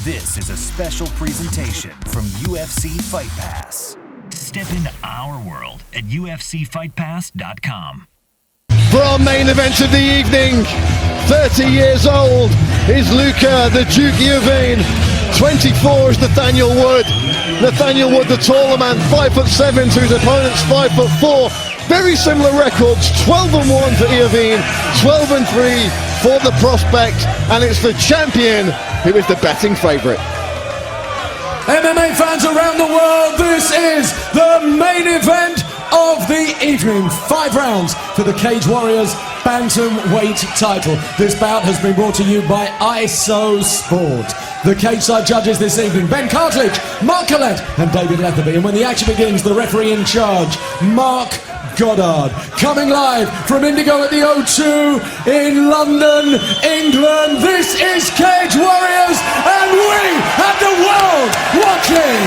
This is a special presentation from UFC Fight Pass. Step into our world at ufcfightpass.com. For our main event of the evening, 30 years old is Luca, the Duke Iovine. 24 is Nathaniel Wood. Nathaniel Wood, the taller man, 5'7" to his opponent's 5'4". Very similar records, 12-1 for Iovine, 12-3 for the prospect, and it's the champion who is the betting favourite. MMA fans around the world, this is the main event of the evening. 5 rounds for the Cage Warriors bantamweight title. This bout has been brought to you by ISO Sport. The cage side judges this evening: Ben Cartledge, Mark Collette and David Letherby. And when the action begins, the referee in charge, Mark Goddard. Coming live from Indigo at the O2 in London, England. This is Cage Warriors, and we have the world watching.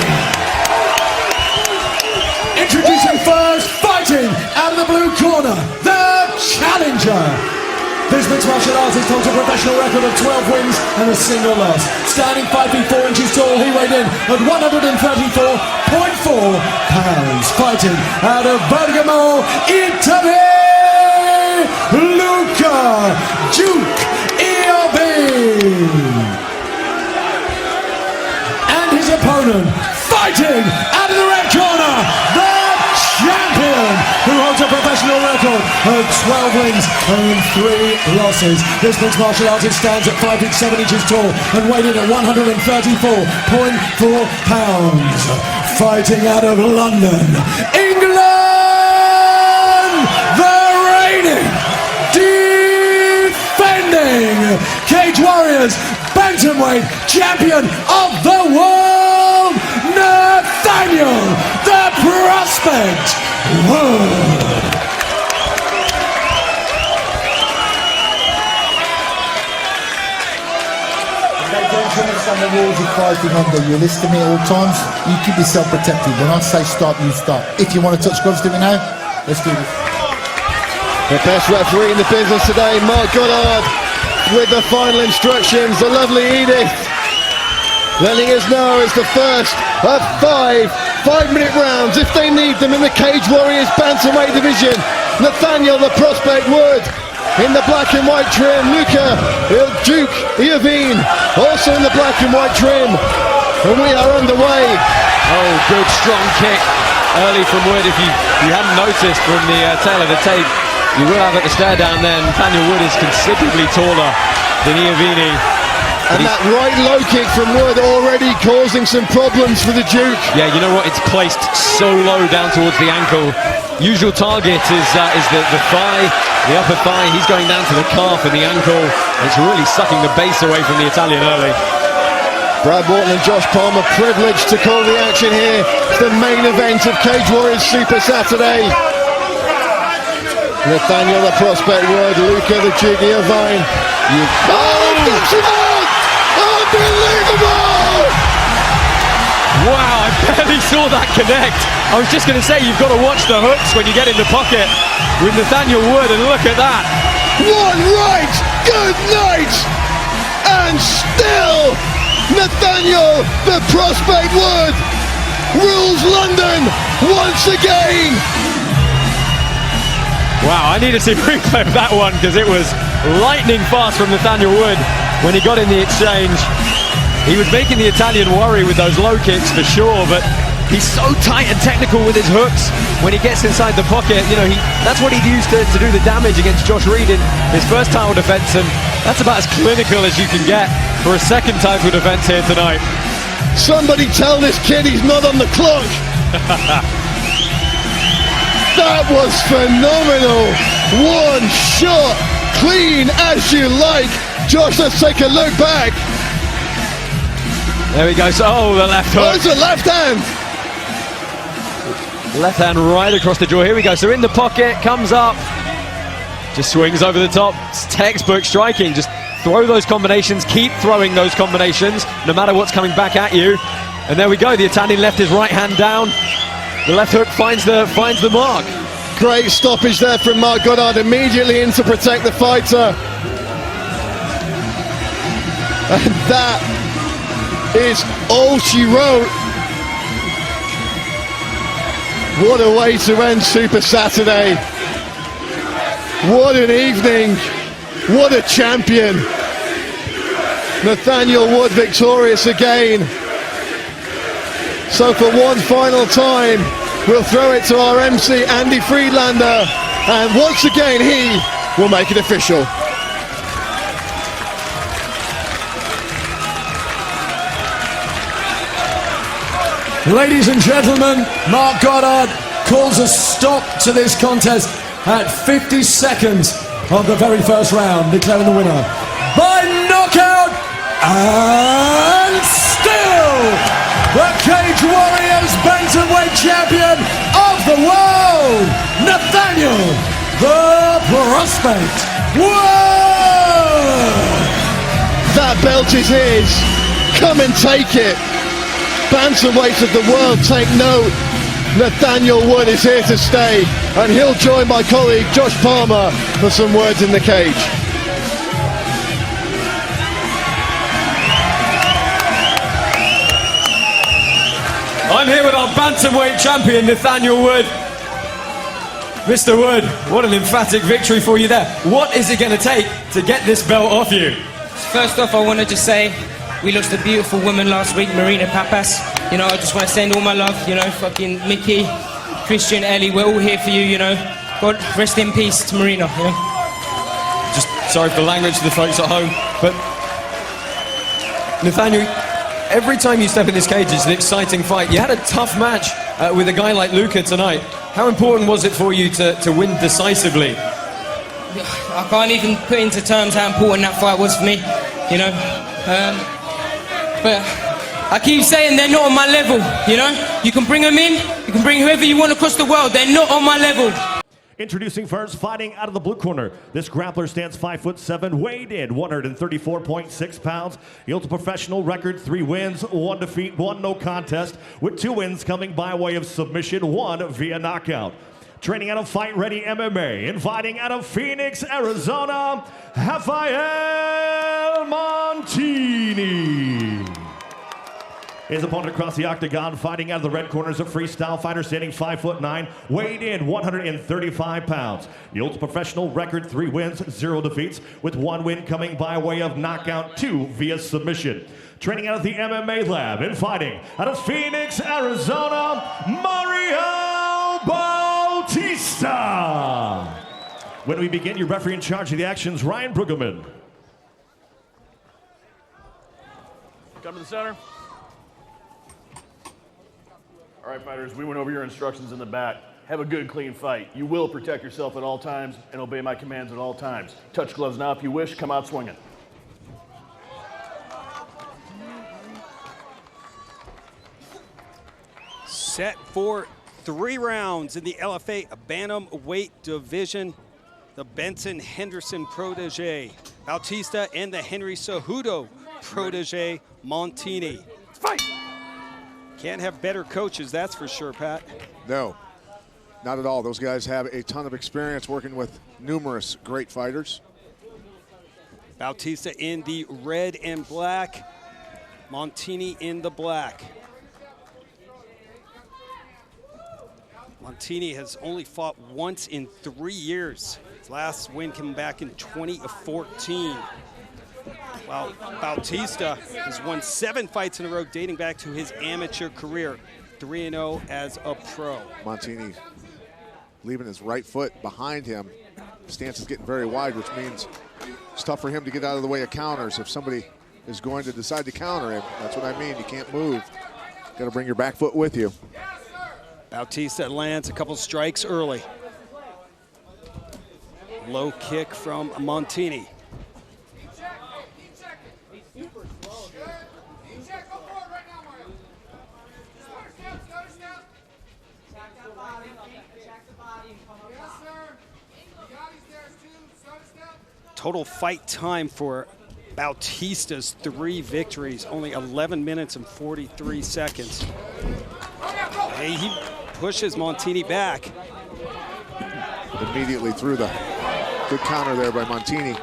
Introducing first, fighting out of the blue corner, the challenger. This mixed martial artist holds a professional record of 12 wins and a single loss. Standing 5 feet 4 inches tall, he weighed in at 134.4 pounds. Fighting out of Bergamo, Italy, Luca, Duke Iovine. And his opponent, fighting out of the red corner, the champion, who holds a professional record of 12 wins and 3 losses. This mixed martial artist stands at 5 feet 7 inches tall and weighed in at 134.4 pounds. Fighting out of London, England, the reigning, defending Cage Warriors bantamweight champion of the world, Nathaniel, the prospect. Whoa. On the rules of fight, remember, you listen to me at all times, you keep yourself protected. When I say stop, you stop. If you want to touch gloves to me now, let's do this. The best referee in the business today, Mark Goddard, with the final instructions, the lovely Edith, letting us know it's the first of 5 5-minute rounds, if they need them, in the Cage Warriors bantamweight division. Nathaniel, the prospect, Wood, in the black and white trim. Luca, Duke Iovine, also in the black and white trim. And we are underway. Oh, good strong kick early from Wood. If you hadn't noticed from the tail of the tape, you will have at the stare down there. Nathaniel Wood is considerably taller than Iovine. And that right low kick from Wood already causing some problems for the Duke. Yeah, you know what? It's placed so low down towards the ankle. Usual target is the thigh, the upper thigh. He's going down to the calf and the ankle. It's really sucking the base away from the Italian early. Brad Wharton and Josh Palmer privileged to call the action here. It's the main event of Cage Warriors Super Saturday. Nathaniel, the prospect, Wood, Luca, the Duke Iovine. Unbelievable! Wow, I barely saw that connect. I was just going to say, you've got to watch the hooks when you get in the pocket with Nathaniel Wood, and look at that. One right, good night, and still Nathaniel, the prospect Wood, rules London once again. Wow, I need to see a replay of that one, because it was lightning fast from Nathaniel Wood when he got in the exchange. He was making the Italian worry with those low kicks for sure, but he's so tight and technical with his hooks when he gets inside the pocket. You know, that's what he used to do the damage against Josh Reed in his first title defense, and that's about as clinical as you can get for a second title defense here tonight. Somebody tell this kid he's not on the clock. That was phenomenal. One shot, clean as you like. Josh, let's take a look back. There we go. So, the left hook. Oh, it's a left hand. Left hand right across the jaw. Here we go. So in the pocket, comes up, just swings over the top. It's textbook striking. Just throw those combinations. Keep throwing those combinations, no matter what's coming back at you. And there we go. The Italian left his right hand down. The left hook finds the mark. Great stoppage there from Mark Goddard, immediately in to protect the fighter. And that is all she wrote. What a way to end Super Saturday. What an evening. What a champion. Nathaniel Wood victorious again. So for one final time, we'll throw it to our MC, Andy Friedlander. And once again, he will make it official. Ladies and gentlemen, Mark Goddard calls a stop to this contest at 50 seconds of the very first round, declaring the winner by knockout and still the Cage Warriors Bantamweight Champion of the world, Nathaniel the Prospect Wood! That belt is his. Come and take it. Bantamweights of the world, take note. Nathaniel Wood is here to stay, and he'll join my colleague Josh Palmer for some words in the cage. I'm here with our bantamweight champion, Nathaniel Wood. Mr. Wood, what an emphatic victory for you there. What is it going to take to get this belt off you? First off, I want to just say we lost a beautiful woman last week, Marina Papas. You know, I just want to send all my love, you know, fucking Mickey, Christian, Ellie, we're all here for you, you know. God, rest in peace to Marina, you know. Just sorry for the language to the folks at home, but Nathaniel, every time you step in this cage, it's an exciting fight. You had a tough match with a guy like Luca tonight. How important was it for you to win decisively? I can't even put into terms how important that fight was for me, you know. But I keep saying they're not on my level, you know? You can bring them in, you can bring whoever you want across the world, they're not on my level. Introducing first, fighting out of the blue corner. This grappler stands 5'7", weighed in 134.6 pounds. He holds a professional record, 3 wins, 1 defeat, 1 no contest, with 2 wins coming by way of submission, 1 via knockout. Training out of Fight Ready MMA, and fighting out of Phoenix, Arizona, Rafael Montini. His opponent across the octagon, fighting out of the red corner, is a freestyle fighter standing 5'9", weighed in 135 pounds. He holds a professional record, 3 wins, 0 defeats, with 1 win coming by way of knockout, 2 via submission. Training out of the MMA lab and fighting out of Phoenix, Arizona, Bautista. When we begin, your referee in charge of the actions, Ryan Brueggemann. Come to the center. All right, fighters, we went over your instructions in the back. Have a good, clean fight. You will protect yourself at all times and obey my commands at all times. Touch gloves now if you wish. Come out swinging. Set for 3 rounds in the LFA Bantamweight division. The Benson Henderson protege, Bautista, and the Henry Cejudo protege, Montini. Fight! Can't have better coaches, that's for sure, Pat. No, not at all. Those guys have a ton of experience working with numerous great fighters. Bautista in the red and black, Montini in the black. Montini has only fought once in 3 years. His last win came back in 2014. While Bautista has won 7 fights in a row dating back to his amateur career, 3-0 as a pro. Montini leaving his right foot behind him. Stance is getting very wide, which means it's tough for him to get out of the way of counters. If somebody is going to decide to counter him, that's what I mean. You can't move. Got to bring your back foot with you. Bautista lands a couple strikes early. Low kick from Montini. Total fight time for Bautista's 3 victories, only 11 minutes and 43 seconds. Hey, he pushes Montini back. Immediately through the good counter there by Montini.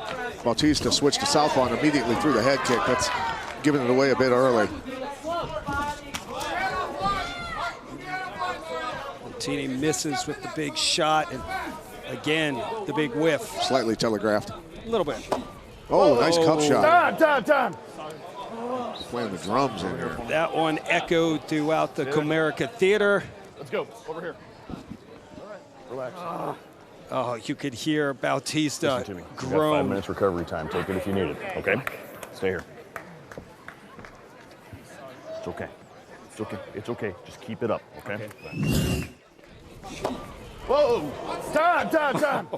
Bautista switched to southpaw and immediately threw the head kick. That's giving it away a bit early. Montini misses with the big shot, and again, the big whiff. Slightly telegraphed. A little bit. Oh, nice cup shot. Time. Playing the drums in here. That one echoed throughout the Comerica Theater. Let's go. Over here. All right. Relax. Oh, you could hear Bautista Listen to me. You got groan. 5 minutes recovery time. Take it if you need it. Okay? Stay here. It's okay. It's okay. It's okay. Just keep it up. Okay? Whoa! Time!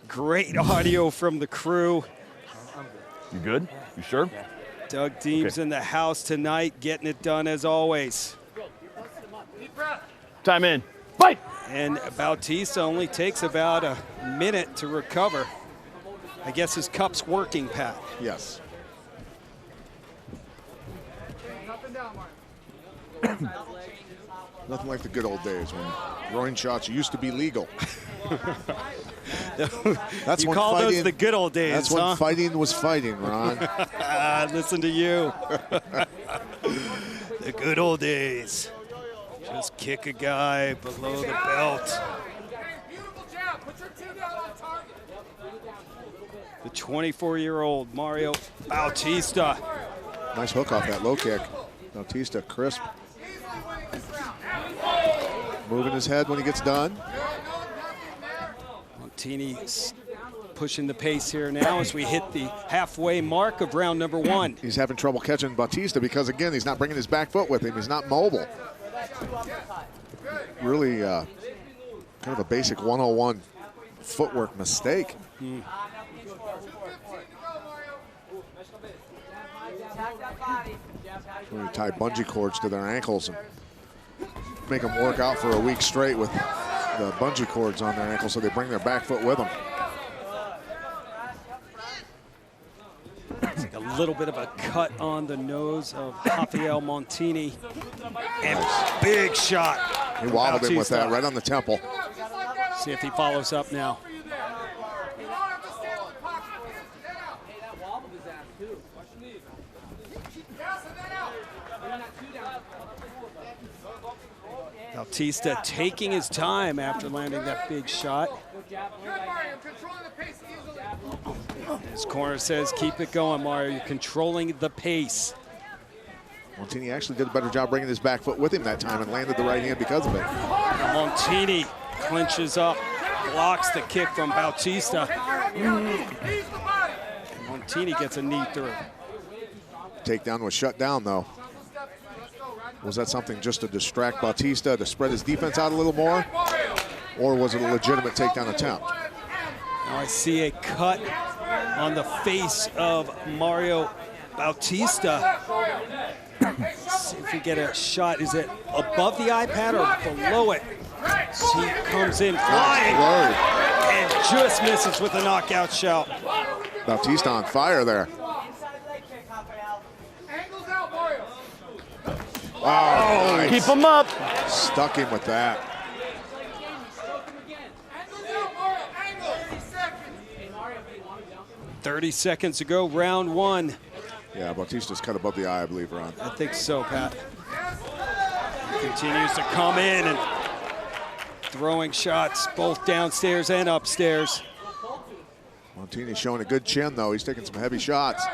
Great audio from the crew. You good? You sure? Doug Deems in the house tonight, getting it done as always. Time in. Fight! And Bautista only takes about a minute to recover. I guess his cup's working, Pat. Yes. Nothing like the good old days when groin shots used to be legal. That's you call those the good old days, That's when fighting was fighting, Ron. Listen to you. The good old days. Just kick a guy below the belt. The 24-year-old Mario Bautista. Nice hook off that low kick. Bautista crisp. Moving his head when he gets done. Montini pushing the pace here now as we hit the halfway mark of round number 1. He's having trouble catching Bautista because, again, he's not bringing his back foot with him. He's not mobile. Really kind of a basic 101 footwork mistake. We tie bungee cords to their ankles and make them work out for a week straight with the bungee cords on their ankles so they bring their back foot with them. It's like a little bit of a cut on the nose of Rafael Montini. And big shot. He wobbled him with that right on the temple. See if he follows up now. Bautista taking his time after landing that big shot. His corner says, keep it going, Mario. You're controlling the pace. Montini actually did a better job bringing his back foot with him that time and landed the right hand because of it. Montini clinches up, blocks the kick from Bautista. Montini gets a knee through. Takedown was shut down, though. Was that something just to distract Bautista, to spread his defense out a little more? Or was it a legitimate takedown attempt? Now I see a cut on the face of Mario Bautista. See if we get a shot. Is it above the iPad or below it? He comes in flying and just misses with a knockout shout. Bautista on fire there. Oh, nice. Keep him up. Stuck him with that. "30 seconds to go, round 1. Yeah, Bautista's cut above the eye, I believe, Ron. I think so, Pat. He continues to come in and throwing shots both downstairs and upstairs. Montini's showing a good chin, though. He's taking some heavy shots.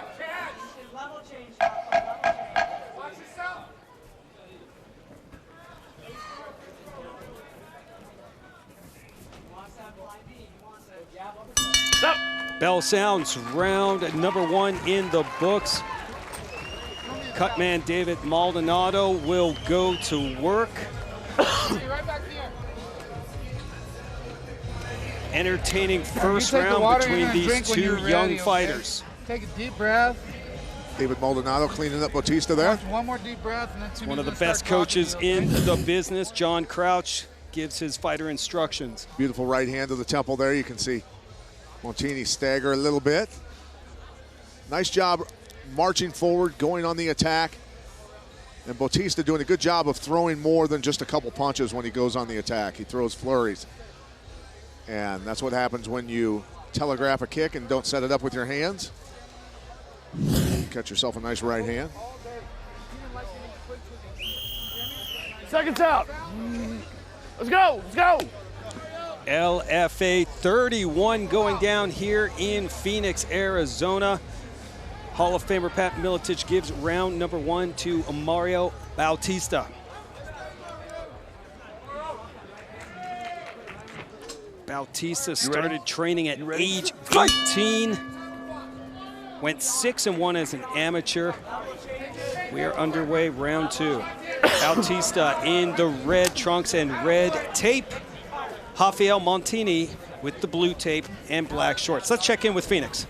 Bell sounds, round number 1 in the books. Cutman David Maldonado will go to work. Entertaining first round between these two young fighters. Take a deep breath. David Maldonado cleaning up Bautista there. One more deep breath. And then One of the best coaches in the business, John Crouch, gives his fighter instructions. Beautiful right hand to the temple there. You can see Montini stagger a little bit. Nice job marching forward, going on the attack. And Bautista doing a good job of throwing more than just a couple punches when he goes on the attack. He throws flurries. And that's what happens when you telegraph a kick and don't set it up with your hands. Catch yourself a nice right hand. Seconds out. Let's go. Let's go. LFA 31 going down here in Phoenix, Arizona. Hall of Famer Pat Miletich gives round number 1 to Mario Bautista. Bautista started training at age 18. Went 6-1 as an amateur. We are underway, round 2. Bautista in the red trunks and red tape. Rafael Montini with the blue tape and black shorts. Let's check in with Phoenix.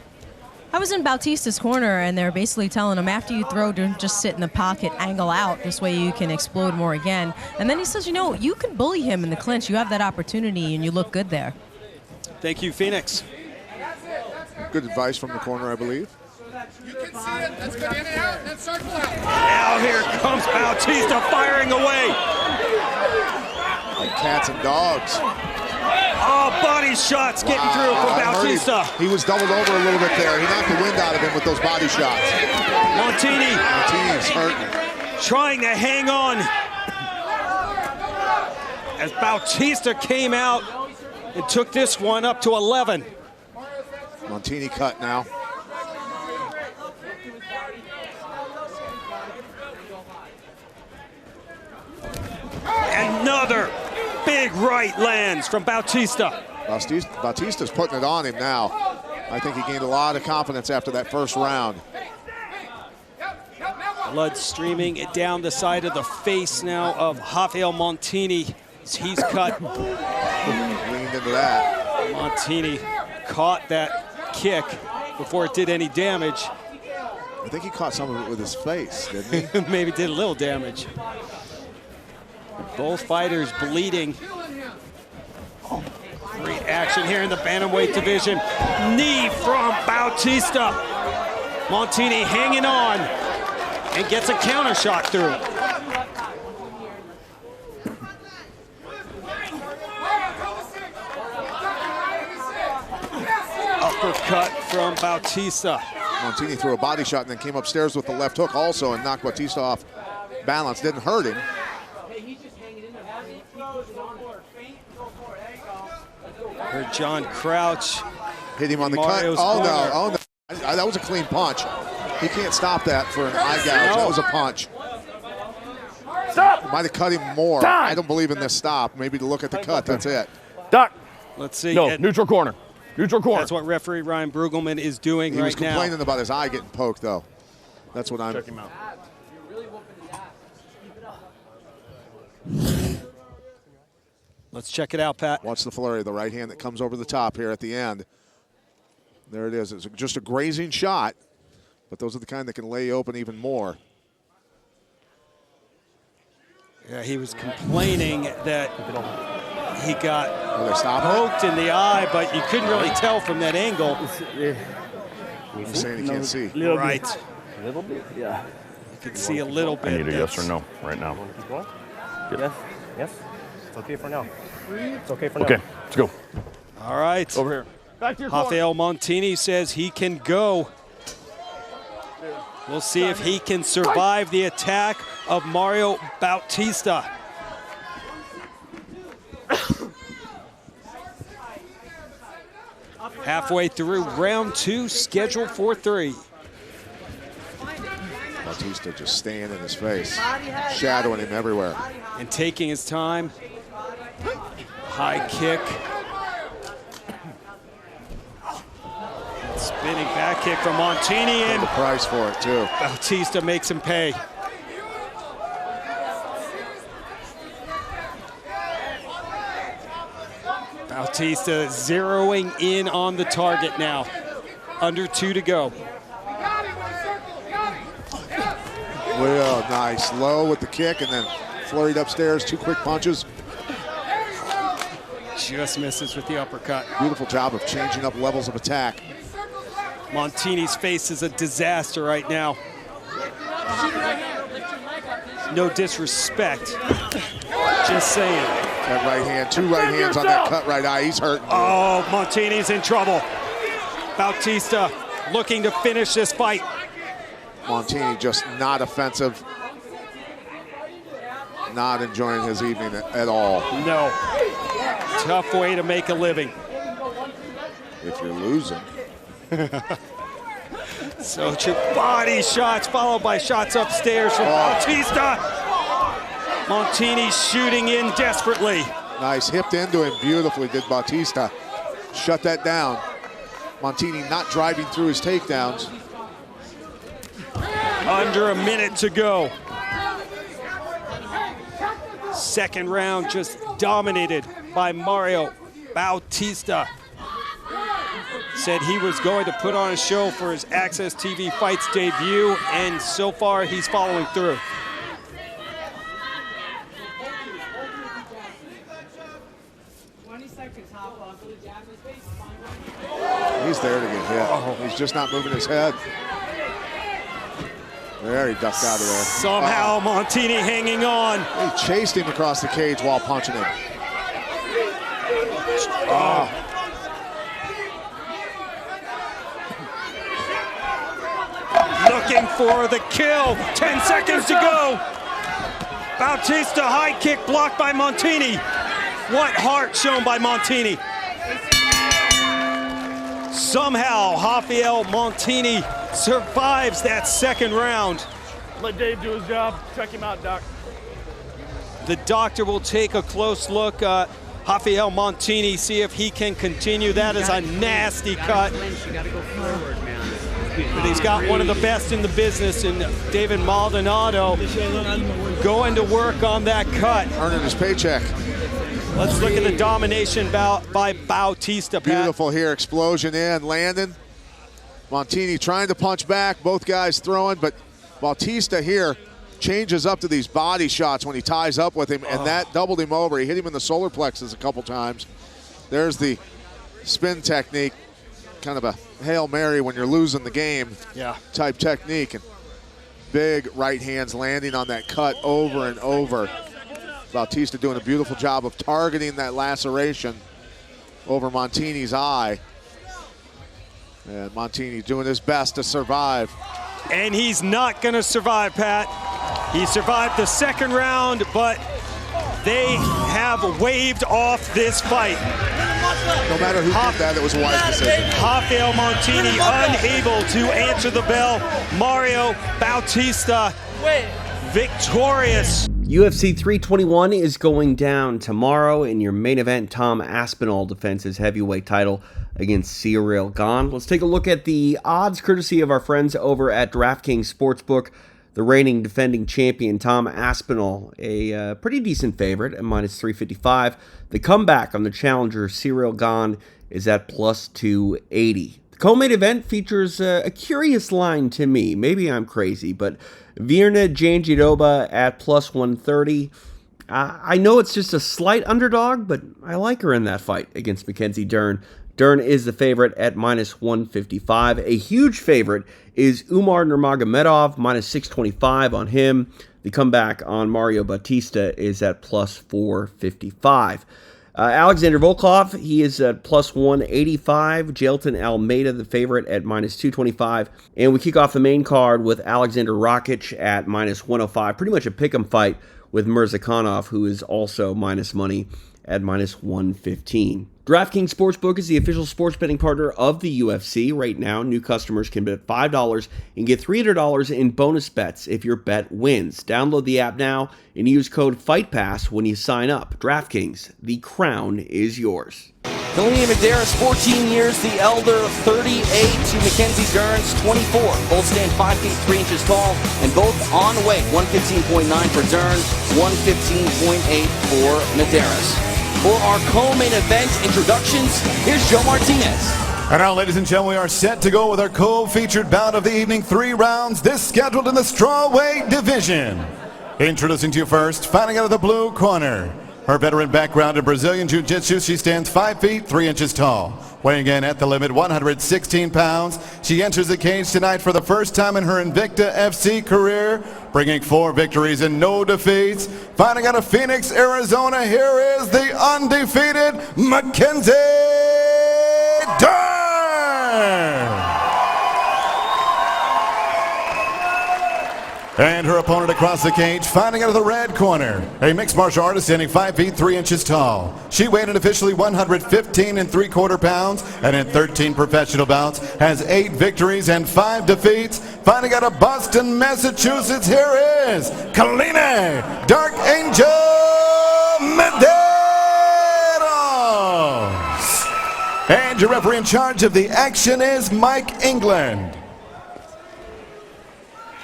I was in Bautista's corner, and they're basically telling him after you throw, don't just sit in the pocket, angle out. This way you can explode more again. And then he says, you know, you can bully him in the clinch. You have that opportunity, and you look good there. Thank you, Phoenix. Good advice from the corner, I believe. You can see it. Let's go in and out, and then circle out. Now here comes Bautista firing away. Like cats and dogs. Oh, body shots getting through from Bautista. He was doubled over a little bit there. He knocked the wind out of him with those body shots. Montini's hurting. Trying to hang on as Bautista came out and took this one up to 11. Montini cut now. Another big right lands from Bautista. Bautista's putting it on him now. I think he gained a lot of confidence after that first round. Blood streaming down the side of the face now of Rafael Montini. He's cut. Leaned into that. Montini caught that kick before it did any damage. I think he caught some of it with his face, didn't he? Maybe did a little damage. Both fighters bleeding. Great action here in the bantamweight division. Knee from Bautista. Montini hanging on and gets a counter shot through. Uppercut from Bautista. Montini threw a body shot and then came upstairs with the left hook also and knocked Bautista off balance. Didn't hurt him. Heard John Crouch. Hit him on the Mario's cut. Oh, corner. no. Oh, no. That was a clean punch. He can't stop that for an eye gouge. No. That was a punch. Stop! Might have cut him more. Time. I don't believe in this stop. Maybe to look at the cut. That's it. Duck. Let's see. No, neutral corner. Neutral corner. That's what referee Ryan Brugelman is doing He was right now. complaining about his eye getting poked, though. That's what I'm... Check him out. Let's check it out, Pat. Watch the flurry, the right hand that comes over the top here at the end. There it is. It's just a grazing shot, but those are the kind that can lay you open even more. Yeah, he was complaining that he got poked in the eye, but you couldn't really tell from that angle. He's saying he can't see. Right. A little bit, yeah. You can see a little bit. I need a yes or no right now. Keep going? Yes. Yes. It's okay for now. It's okay for now. Okay, let's go. All right. Over here. Back to your corner. Rafael Montini says he can go. We'll see if he can survive the attack of Mario Bautista. Halfway through round 2, scheduled for 3. Bautista just staying in his face, shadowing him everywhere. And taking his time. High kick. Spinning back kick from Montini. Paid the price for it, too. Bautista makes him pay. Bautista zeroing in on the target now. Under 2 to go. Well, nice. Low with the kick and then flurried upstairs. 2 quick punches. Just misses with the uppercut. Beautiful job of changing up levels of attack. Montini's face is a disaster right now. No disrespect. Just saying. That right hand, 2 right hands on that cut right eye. He's hurting. Oh, Montini's in trouble. Bautista looking to finish this fight. Montini just not offensive. not enjoying his evening at all. No. Tough way to make a living. If you're losing. So body shots followed by shots upstairs from Bautista. Montini shooting in desperately. Nice, hipped into him beautifully, did Bautista. Shut that down. Montini not driving through his takedowns. Under a minute to go. Second round just dominated by Mario Bautista. Said he was going to put on a show for his Access TV Fights debut, and so far he's following through. He's there to get hit. He's just not moving his head. There, he ducked out of there. Somehow Montini hanging on. He chased him across the cage while punching him. Looking for the kill. 10 seconds to go. Bautista high kick blocked by Montini. What heart shown by Montini. Somehow Rafael Montini survives that second round. Let Dave do his job. Check him out, Doc. The doctor will take a close look at Rafael Montini, see if he can continue. That is a nasty cut. You gotta go forward, man. But he's got one of the best in the business in David Maldonado going to work on that cut. Earning his paycheck. Let's look at the domination by Bautista, Pat. Beautiful here, explosion in, landing. Montini trying to punch back, both guys throwing, but Bautista here changes up to these body shots when he ties up with him, and that doubled him over. He hit him in the solar plexus a couple times. There's the spin technique, kind of a Hail Mary when you're losing the game type technique. And big right hands landing on that cut over and over. Bautista doing a beautiful job of targeting that laceration over Montini's eye. And Montini doing his best to survive. And he's not going to survive, Pat. He survived the second round, but they have waved off this fight. No matter who did that, it was a wise decision. Rafael Montini unable to answer the bell. Mario Bautista victorious. UFC 321 is going down tomorrow. In your main event, Tom Aspinall defends his heavyweight title against Ciryl Gane. Let's take a look at the odds courtesy of our friends over at DraftKings Sportsbook. The reigning defending champion Tom Aspinall, a pretty decent favorite at minus 355. The comeback on the challenger Ciryl Gane is at plus 280. The co-main event features a curious line to me. Maybe I'm crazy, but Virna Jandiroba at plus 130. I know it's just a slight underdog, but I like her in that fight against Mackenzie Dern. Dern is the favorite at minus 155. A huge favorite is Umar Nurmagomedov, minus 625 on him. The comeback on Mario Bautista is at plus 455. Alexander Volkov, he is at plus 185. Jailton Almeida, the favorite, at minus 225. And we kick off the main card with Alexander Rakic at minus 105. Pretty much a pick'em fight with Mirzakhanov, who is also minus money at minus 115. DraftKings Sportsbook is the official sports betting partner of the UFC. Right now, new customers can bet $5 and get $300 in bonus bets if your bet wins. Download the app now and use code FIGHTPASS when you sign up. DraftKings, the crown is yours. Kaline Medeiros, 14 years, the elder, 38 to Mackenzie Dern's 24. Both stand 5 feet 3 inches tall and both on weight. 115.9 for Dern, 115.8 for Medeiros. For our co-main event introductions, here's Joe Martinez. And now, ladies and gentlemen, we are set to go with our co-featured bout of the evening. 3 rounds, this scheduled in the strawweight division. Introducing to you first, fighting out of the blue corner. Her veteran background in Brazilian Jiu-Jitsu, she stands 5 feet 3 inches tall. Weighing in at the limit, 116 pounds. She enters the cage tonight for the first time in her Invicta FC career, bringing 4 victories and no defeats. Fighting out of Phoenix, Arizona, here is the undefeated Mackenzie Dern. And her opponent across the cage, fighting out of the red corner, a mixed martial artist standing 5 feet 3 inches tall. She weighed in officially 115 3/4 pounds, and in 13 professional bouts, has 8 victories and 5 defeats. Fighting out of Boston, Massachusetts, here is Kaline, Dark Angel Medeiros. And your referee in charge of the action is Mike England.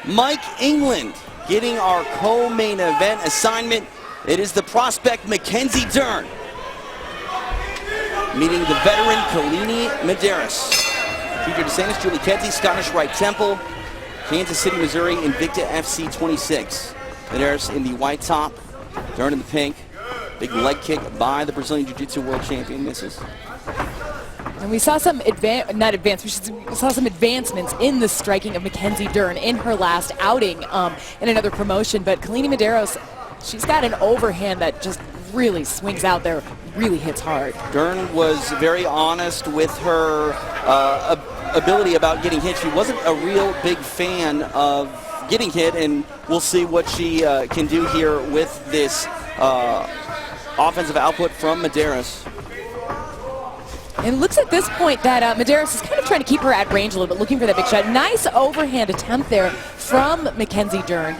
Mike England getting our co-main event assignment. It is the prospect Mackenzie Dern meeting the veteran Kaline Medeiros. TJ DeSantis, Julie Kedzie, Scottish Rite Temple, Kansas City, Missouri, Invicta FC 26. Medeiros in the white top, Dern in the pink. Big leg kick by the Brazilian Jiu-Jitsu world champion, misses. And we saw some advancements in the striking of Mackenzie Dern in her last outing in another promotion. But Kaline Medeiros, she's got an overhand that just really swings out there, really hits hard. Dern was very honest with her ability about getting hit. She wasn't a real big fan of getting hit, and we'll see what she can do here with this offensive output from Medeiros. And it looks at this point that Medeiros is kind of trying to keep her at range a little bit, looking for that big shot. Nice overhand attempt there from Mackenzie Dern.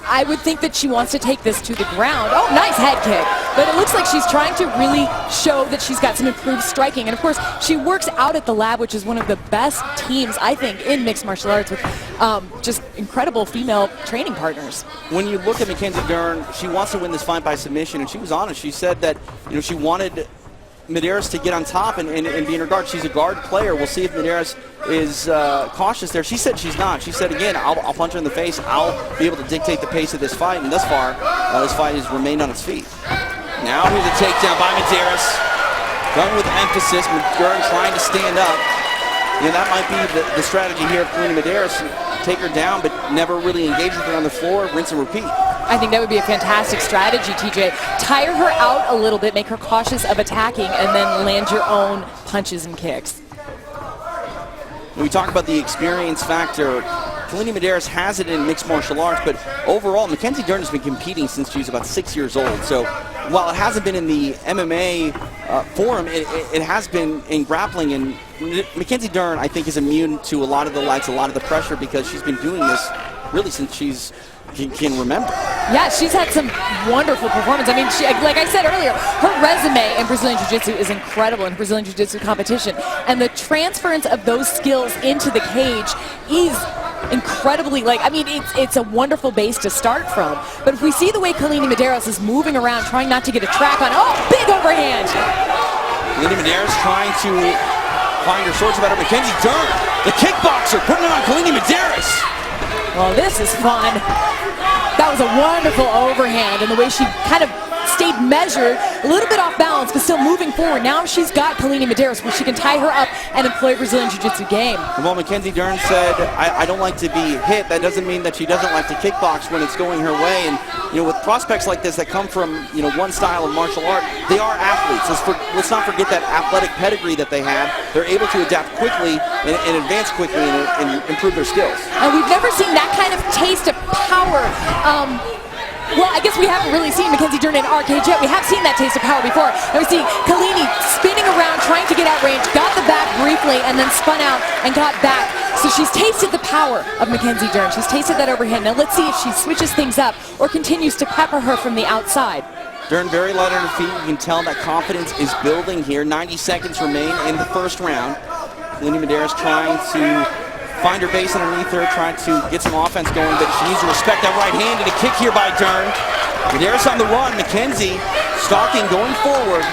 I would think that she wants to take this to the ground. Oh, nice head kick. But it looks like she's trying to really show that she's got some improved striking. And of course, she works out at the lab, which is one of the best teams, I think, in mixed martial arts with just incredible female training partners. When you look at Mackenzie Dern, she wants to win this fight by submission, and she was honest. She said that, you know, she wanted Medeiros to get on top and be in her guard. She's a guard player. We'll see if Medeiros is cautious there. She said she's not. She said, again, I'll punch her in the face. I'll be able to dictate the pace of this fight. And thus far, this fight has remained on its feet. Now here's a takedown by Medeiros. Done with emphasis. Dern trying to stand up. You know, that might be the strategy here of Kaline Medeiros. Take her down, but never really engage with her on the floor. Rinse and repeat. I think that would be a fantastic strategy, TJ. Tire her out a little bit, make her cautious of attacking, and then land your own punches and kicks. When we talk about the experience factor, Kaline Medeiros has it in mixed martial arts, but overall, Mackenzie Dern has been competing since she was about 6 years old. So while it hasn't been in the MMA forum, it has been in grappling. And Mackenzie Dern, I think, is immune to a lot of the lights, a lot of the pressure, because she's been doing this really since she's can remember. Yeah, she's had some wonderful performance. I mean, like I said earlier, her resume in Brazilian Jiu-Jitsu is incredible in Brazilian Jiu-Jitsu competition. And the transference of those skills into the cage is incredibly, it's a wonderful base to start from. But if we see the way Kaline Medeiros is moving around, trying not to get a track on, oh, big overhand. Kaline Medeiros trying to find her swords about her. Mackenzie Dern, the kickboxer, putting it on Kaline Medeiros. Well, this is fun. That was a wonderful overhand, and the way she kind of stayed measured, a little bit off balance, but still moving forward. Now she's got Kaline Medeiros where she can tie her up and employ Brazilian Jiu-Jitsu game. Well, Mackenzie Dern said, I don't like to be hit. That doesn't mean that she doesn't like to kickbox when it's going her way. And, you know, with prospects like this that come from, you know, one style of martial art, they are athletes. Let's not forget that athletic pedigree that they have. They're able to adapt quickly and advance quickly and improve their skills. And we've never seen that kind of taste of power. Well, I guess we haven't really seen Mackenzie Dern in our cage yet. We have seen that taste of power before. And we see Kaline spinning around, trying to get out range, got the back briefly, and then spun out and got back. So she's tasted the power of Mackenzie Dern. She's tasted that overhand. Now let's see if she switches things up or continues to pepper her from the outside. Dern very light on her feet. You can tell that confidence is building here. 90 seconds remain in the first round. Kaline Medeiros trying to find her base underneath her, trying to get some offense going, but she needs to respect that right hand, and a kick here by Dern. Medeiros on the run, Mackenzie stalking, going forward.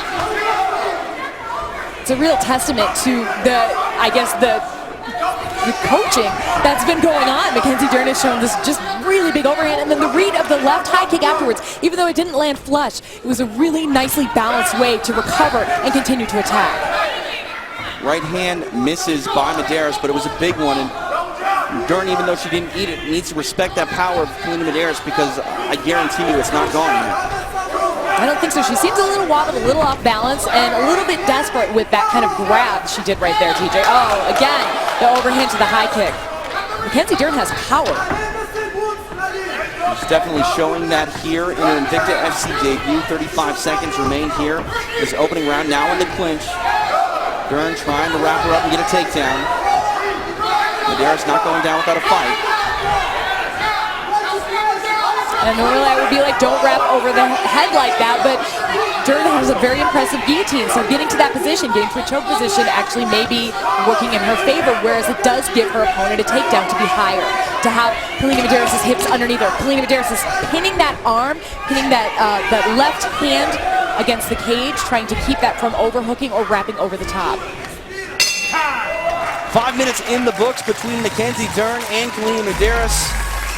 It's a real testament to the coaching that's been going on. Mackenzie Dern has shown this just really big overhand, and then the read of the left high kick afterwards, even though it didn't land flush, it was a really nicely balanced way to recover and continue to attack. Right hand misses by Medeiros, but it was a big one. And Dern, even though she didn't eat it, needs to respect that power of Kaline Medeiros, because I guarantee you it's not gone yet. I don't think so. She seems a little wobbled, a little off balance, and a little bit desperate with that kind of grab she did right there, TJ. Oh, again, the overhand to the high kick. Mackenzie Dern has power. She's definitely showing that here in her Invicta FC debut. 35 seconds remain here. This opening round now in the clinch. Dern trying to wrap her up and get a takedown. Medeiros not going down without a fight. And normally I would be like, don't wrap over the head like that, but Dern has a very impressive guillotine, so getting to that position, getting to a choke position actually may be working in her favor, whereas it does give her opponent a takedown to be higher, to have Kaline Medeiros' hips underneath her. Kaline Medeiros is pinning that arm, pinning that left hand against the cage, trying to keep that from overhooking or wrapping over the top. 5 minutes in the books between Mackenzie Dern and Kaline Medeiros.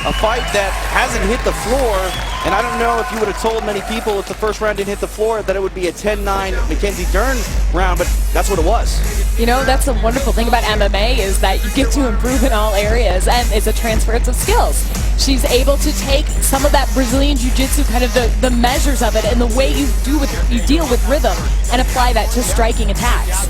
A fight that hasn't hit the floor, and I don't know if you would have told many people if the first round didn't hit the floor that it would be a 10-9 Mackenzie Dern round, but that's what it was. You know, that's the wonderful thing about MMA is that you get to improve in all areas, and it's a transference of skills. She's able to take some of that Brazilian Jiu-Jitsu, kind of the measures of it, and the way you deal with rhythm, and apply that to striking attacks.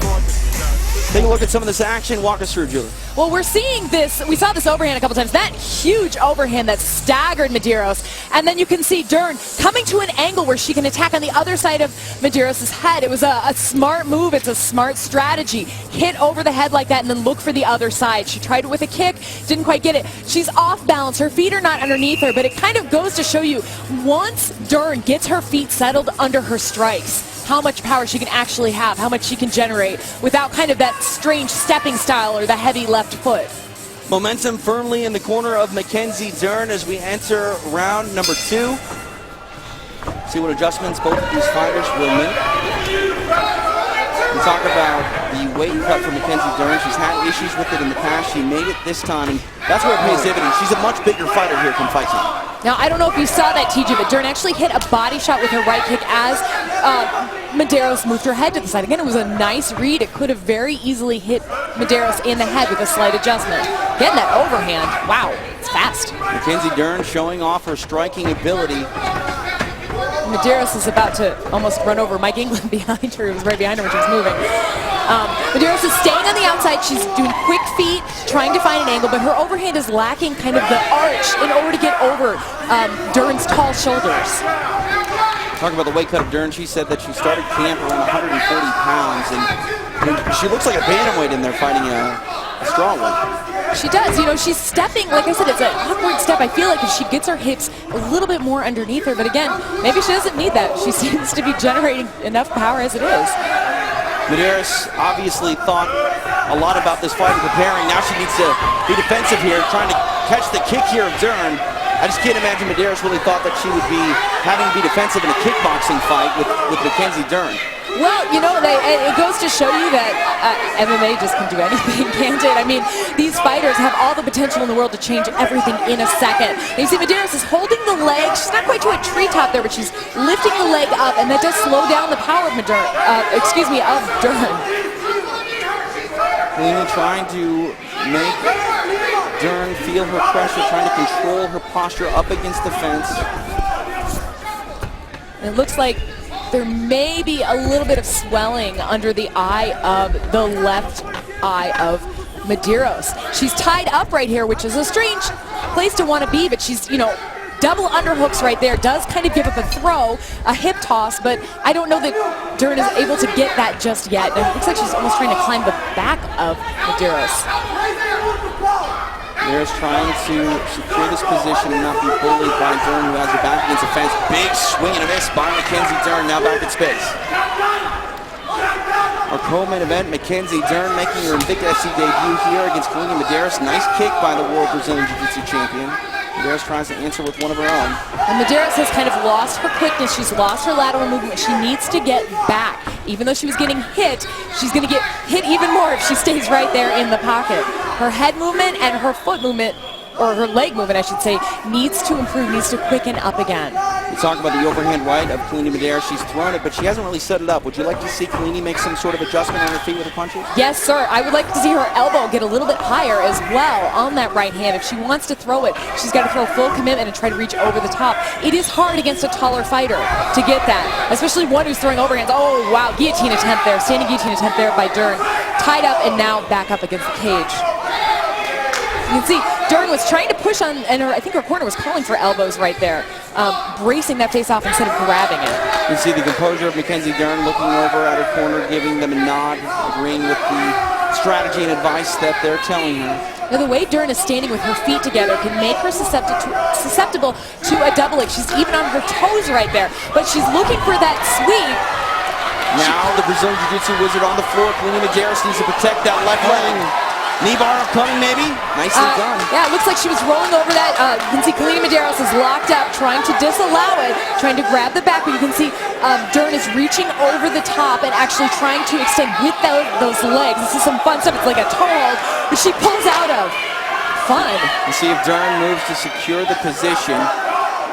Take a look at some of this action. Walk us through, Julie. Well, we're seeing this. We saw this overhand a couple times. That huge overhand that staggered Medeiros. And then you can see Dern coming to an angle where she can attack on the other side of Medeiros' head. It was a smart move. It's a smart strategy. Hit over the head like that and then look for the other side. She tried it with a kick. Didn't quite get it. She's off balance. Her feet are not underneath her. But it kind of goes to show you, once Dern gets her feet settled under her strikes, how much power she can actually have, how much she can generate without kind of that strange stepping style or the heavy left foot. Momentum firmly in the corner of Mackenzie Dern as we enter round number 2. See what adjustments both of these fighters will make. We talk about the weight cut for Mackenzie Dern. She's had issues with it in the past. She made it this time, and that's where it pays dividends. She's a much bigger fighter here come fight time. Now, I don't know if you saw that, TJ, but Dern actually hit a body shot with her right kick as Medeiros moved her head to the side. Again, it was a nice read. It could have very easily hit Medeiros in the head with a slight adjustment. Again, that overhand, wow, it's fast. Mackenzie Dern showing off her striking ability. Medeiros is about to almost run over Mike England behind her. He was right behind her when she was moving. Medeiros is staying on the outside. She's doing quick feet, trying to find an angle, but her overhand is lacking kind of the arch in order to get over Dern's tall shoulders. Talking about the weight cut of Dern, she said that she started camp around 140 pounds, and she looks like a bantamweight in there fighting a strawweight. She does. You know, she's stepping, like I said, it's an awkward step. I feel like if she gets her hips a little bit more underneath her, but again, maybe she doesn't need that. She seems to be generating enough power as it is. Medeiros obviously thought a lot about this fight and preparing. Now she needs to be defensive here, trying to catch the kick here of Dern. I just can't imagine Medeiros really thought that she would be having to be defensive in a kickboxing fight with Mackenzie Dern. Well, you know, it goes to show you that MMA just can do anything, can't it? I mean, these fighters have all the potential in the world to change everything in a second. And you see Medeiros is holding the leg. She's not quite to a treetop there, but she's lifting the leg up, and that does slow down the power of of Dern. Kaline trying to make Dern feel her pressure, trying to control her posture up against the fence. It looks like there may be a little bit of swelling under the eye of the left eye of Medeiros. She's tied up right here, which is a strange place to want to be, but she's, you know, double underhooks right there. Does kind of give up a throw, a hip toss, but I don't know that Dern is able to get that just yet. It looks like she's almost trying to climb the back of Medeiros. Medeiros trying to secure this position and not be bullied by Dern, who has her back against the fence. Big swing and a miss by Mackenzie Dern, now back in space. Our co-main event, Mackenzie Dern making her Invicta FC debut here against Kaline Medeiros. Nice kick by the World Brazilian Jiu-Jitsu champion. Medeiros tries to answer with one of her own. And Medeiros has kind of lost her quickness. She's lost her lateral movement. She needs to get back. Even though she was getting hit, she's going to get hit even more if she stays right there in the pocket. Her head movement and her foot movement, or her leg movement, I should say, needs to improve, needs to quicken up again. We talk about the overhand right of Kaline Medeiros. She's thrown it, but she hasn't really set it up. Would you like to see Kaline make some sort of adjustment on her feet with her punches? Yes, sir. I would like to see her elbow get a little bit higher as well on that right hand. If she wants to throw it, she's got to throw full commitment and try to reach over the top. It is hard against a taller fighter to get that, especially one who's throwing overhands. Oh, wow, guillotine attempt there. Standing guillotine attempt there by Dern. Tied up and now back up against the cage. You can see Dern was trying to push on, and I think her corner was calling for elbows right there, bracing that face off instead of grabbing it. You see the composure of Mackenzie Dern looking over at her corner, giving them a nod, agreeing with the strategy and advice that they're telling her. Now, the way Dern is standing with her feet together can make her susceptible to a double leg. She's even on her toes right there, but she's looking for that sweep. Now the Brazilian Jiu-Jitsu wizard on the floor. Kaline Medeiros needs to protect that left leg. Knee bar upcoming, maybe. Nicely done. Yeah, it looks like she was rolling over that. You can see Kaline Medeiros is locked up, trying to disallow it, trying to grab the back. But you can see Dern is reaching over the top and actually trying to extend with those legs. This is some fun stuff. It's like a toe hold that she pulls out of. Fun. Let's see if Dern moves to secure the position.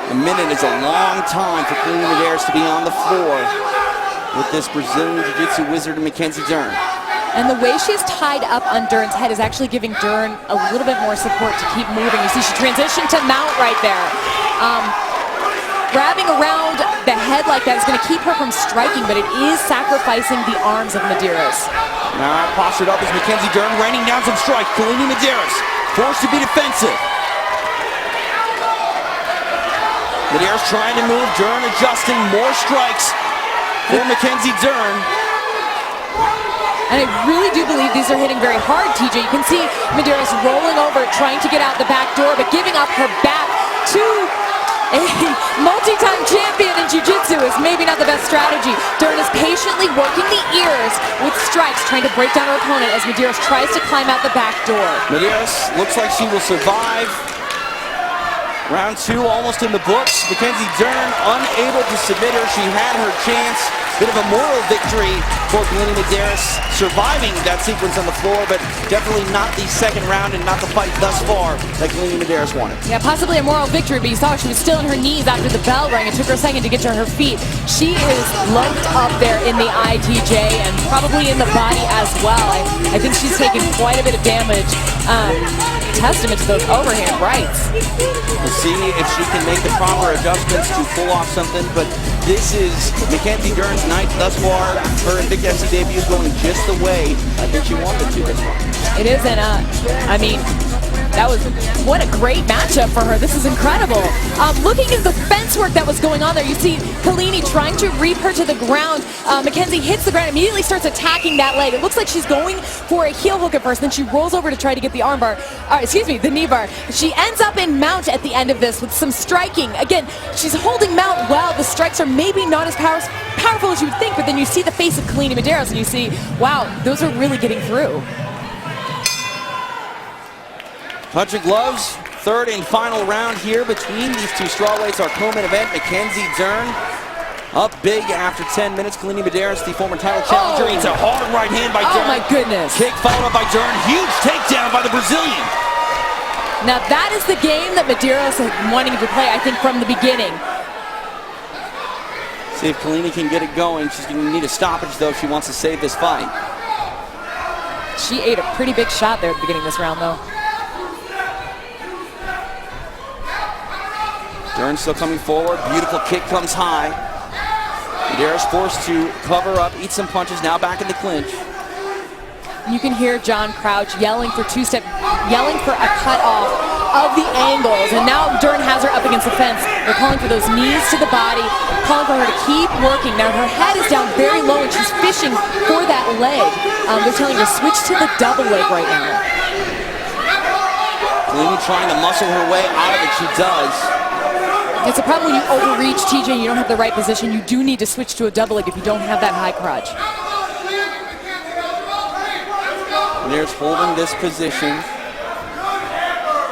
A minute is a long time for Kaline Medeiros to be on the floor with this Brazilian Jiu-Jitsu wizard, Mackenzie Dern. And the way she's tied up on Dern's head is actually giving Dern a little bit more support to keep moving. You see she transitioned to mount right there. Grabbing around the head like that is going to keep her from striking, but it is sacrificing the arms of Medeiros. Now postured up is Mackenzie Dern, raining down some strikes. Kaline Medeiros forced to be defensive. Medeiros trying to move, Dern adjusting, more strikes for Mackenzie Dern. And I really do believe these are hitting very hard, TJ. You can see Medeiros rolling over, trying to get out the back door, but giving up her back to a multi-time champion in Jiu-Jitsu is maybe not the best strategy. Dern is patiently working the ears with strikes, trying to break down her opponent as Medeiros tries to climb out the back door. Medeiros looks like she will survive. Round two almost in the books. Mackenzie Dern unable to submit her. She had her chance. Bit of a moral victory for Kaline Medeiros, surviving that sequence on the floor, but definitely not the second round and not the fight thus far that Kaline Medeiros wanted. Yeah, possibly a moral victory, but you saw she was still on her knees after the bell rang. It took her a second to get to her feet. She is lumped up there in the ITJ and probably in the body as well. I think she's taken quite a bit of damage. Testament to those overhand rights. We'll see if she can make the proper adjustments to pull off something, but this is Mackenzie Dern's night thus far. Her Invicta FC debut is going just the way I think she wanted to this one. It is, and I mean, what a great matchup for her. This is incredible. Looking at the fence work that was going on there, you see Kaline trying to reap her to the ground. Mackenzie hits the ground, immediately starts attacking that leg. It looks like she's going for a heel hook at first, then she rolls over to try to get the the knee bar. She ends up in mount at the end of this with some striking. Again, she's holding mount well. The strikes are maybe not as powerful as you would think, but then you see the face of Kaline Medeiros and you see, wow, those are really getting through. Punch of gloves, third and final round here between these two strawweights. Our co-main event, Mackenzie Dern up big after 10 minutes. Kaline Medeiros, the former title challenger, eats a hard right hand by Dern. Oh my goodness. Kick followed up by Dern. Huge takedown by the Brazilian. Now that is the game that Medeiros is wanting to play, I think, from the beginning. See if Kaline can get it going. She's going to need a stoppage, though, if she wants to save this fight. She ate a pretty big shot there at the beginning of this round, though. Dern still coming forward. Beautiful kick comes high. Medeiros forced to cover up, eat some punches, now back in the clinch. You can hear John Crouch yelling for two-step, yelling for a cut-off of the angles. And now Dern has her up against the fence. They're calling for those knees to the body, calling for her to keep working. Now her head is down very low and she's fishing for that leg. They're telling her to switch to the double leg right now. Kaline trying to muscle her way out of it. She does. It's a problem when you overreach, TJ, and you don't have the right position. You do need to switch to a double leg if you don't have that high crotch. Medeiros holding this position.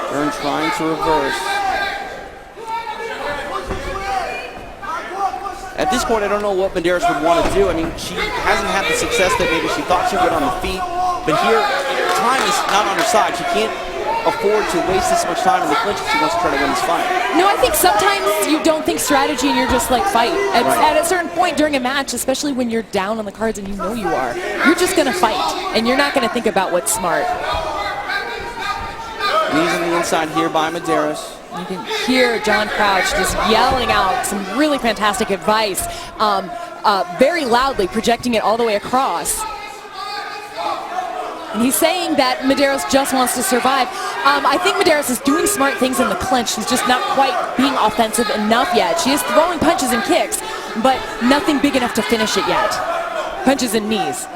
Dern trying to reverse. At this point, I don't know what Medeiros would want to do. I mean, she hasn't had the success that maybe she thought she would on the feet. But here, time is not on her side. She can't afford to waste this much time in the clinch if she wants to try to win this fight. No, I think sometimes you don't think strategy and you're just like fight. At a certain point during a match, especially when you're down on the cards and you know you are, you're just going to fight and you're not going to think about what's smart. Knees on the inside here by Medeiros. You can hear John Crouch just yelling out some really fantastic advice, very loudly, projecting it all the way across. And he's saying that Medeiros just wants to survive. I think Medeiros is doing smart things in the clinch. She's just not quite being offensive enough yet. She is throwing punches and kicks, but nothing big enough to finish it yet. Punches and knees.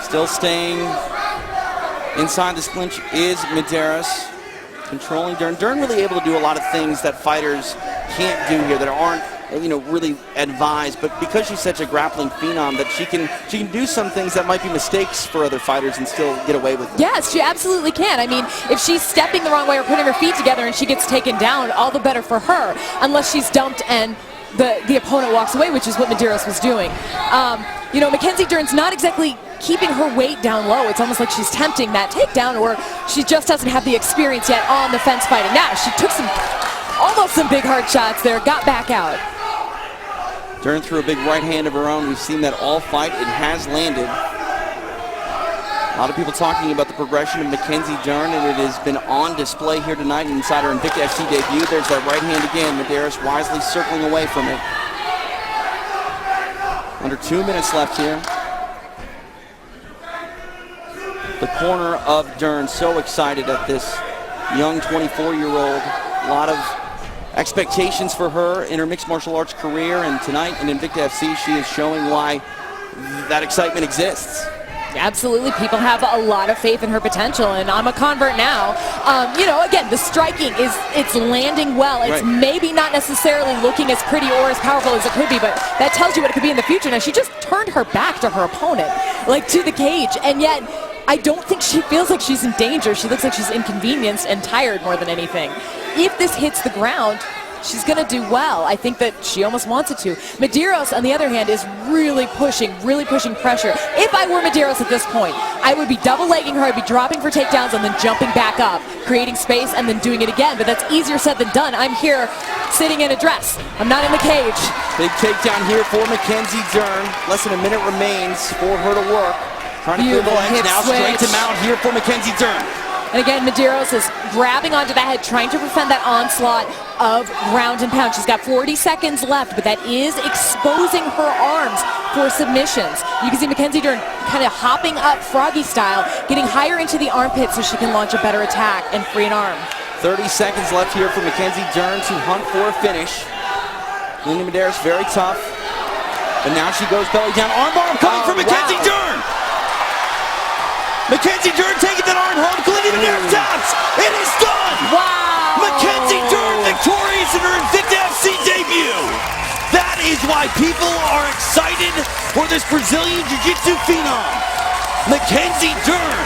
Still staying inside this clinch is Medeiros, controlling Dern. Dern really able to do a lot of things that fighters can't do here, that aren't, you know, really advised, but because she's such a grappling phenom, that she can do some things that might be mistakes for other fighters and still get away with it. Yes, she absolutely can. I mean, if she's stepping the wrong way or putting her feet together and she gets taken down, all the better for her, unless she's dumped and the opponent walks away, which is what Medeiros was doing. You know, Mackenzie Dern's not exactly keeping her weight down low. It's almost like she's tempting that takedown, or she just doesn't have the experience yet on the fence fighting. Now, she took almost some big hard shots there, got back out. Dern threw a big right hand of her own. We've seen that all fight. It has landed. A lot of people talking about the progression of Mackenzie Dern, and it has been on display here tonight inside her Invicta FC debut. There's that right hand again. Medeiros wisely circling away from it. Under 2 minutes left here. The corner of Dern so excited at this young 24-year-old. A lot of expectations for her in her mixed martial arts career, and tonight in Invicta FC she is showing why that excitement exists. Absolutely, people have a lot of faith in her potential, and I'm a convert now. You know, again, the striking it's landing well. It's maybe not necessarily looking as pretty or as powerful as it could be, but that tells you what it could be in the future. Now, she just turned her back to her opponent, like to the cage, and yet I don't think she feels like she's in danger. She looks like she's inconvenienced and tired more than anything. If this hits the ground, she's going to do well. I think that she almost wants it to. Medeiros, on the other hand, is really pushing pressure. If I were Medeiros at this point, I would be double-legging her, I'd be dropping for takedowns and then jumping back up, creating space and then doing it again. But that's easier said than done. I'm here sitting in a dress. I'm not in the cage. Big takedown here for Mackenzie Dern. Less than a minute remains for her to work. Trying to clear the legs. Now straight to mount here for Mackenzie Dern. And again, Medeiros is grabbing onto the head, trying to prevent that onslaught of ground and pound. She's got 40 seconds left, but that is exposing her arms for submissions. You can see Mackenzie Dern kind of hopping up Froggy style, getting higher into the armpit so she can launch a better attack and free an arm. 30 seconds left here for Mackenzie Dern to hunt for a finish. Kaline Medeiros very tough, but now she goes belly down. Armbar coming from Mackenzie Dern. Mackenzie Dern taking that arm home. Kaline Medeiros taps. It is done. Wow. Mackenzie Dern victorious in her Invicta FC debut. That is why people are excited for this Brazilian Jiu-Jitsu phenom. Mackenzie Dern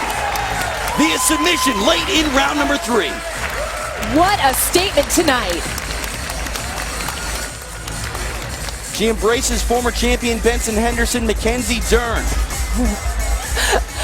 via submission late in round number 3. What a statement tonight. She embraces former champion Benson Henderson, Mackenzie Dern.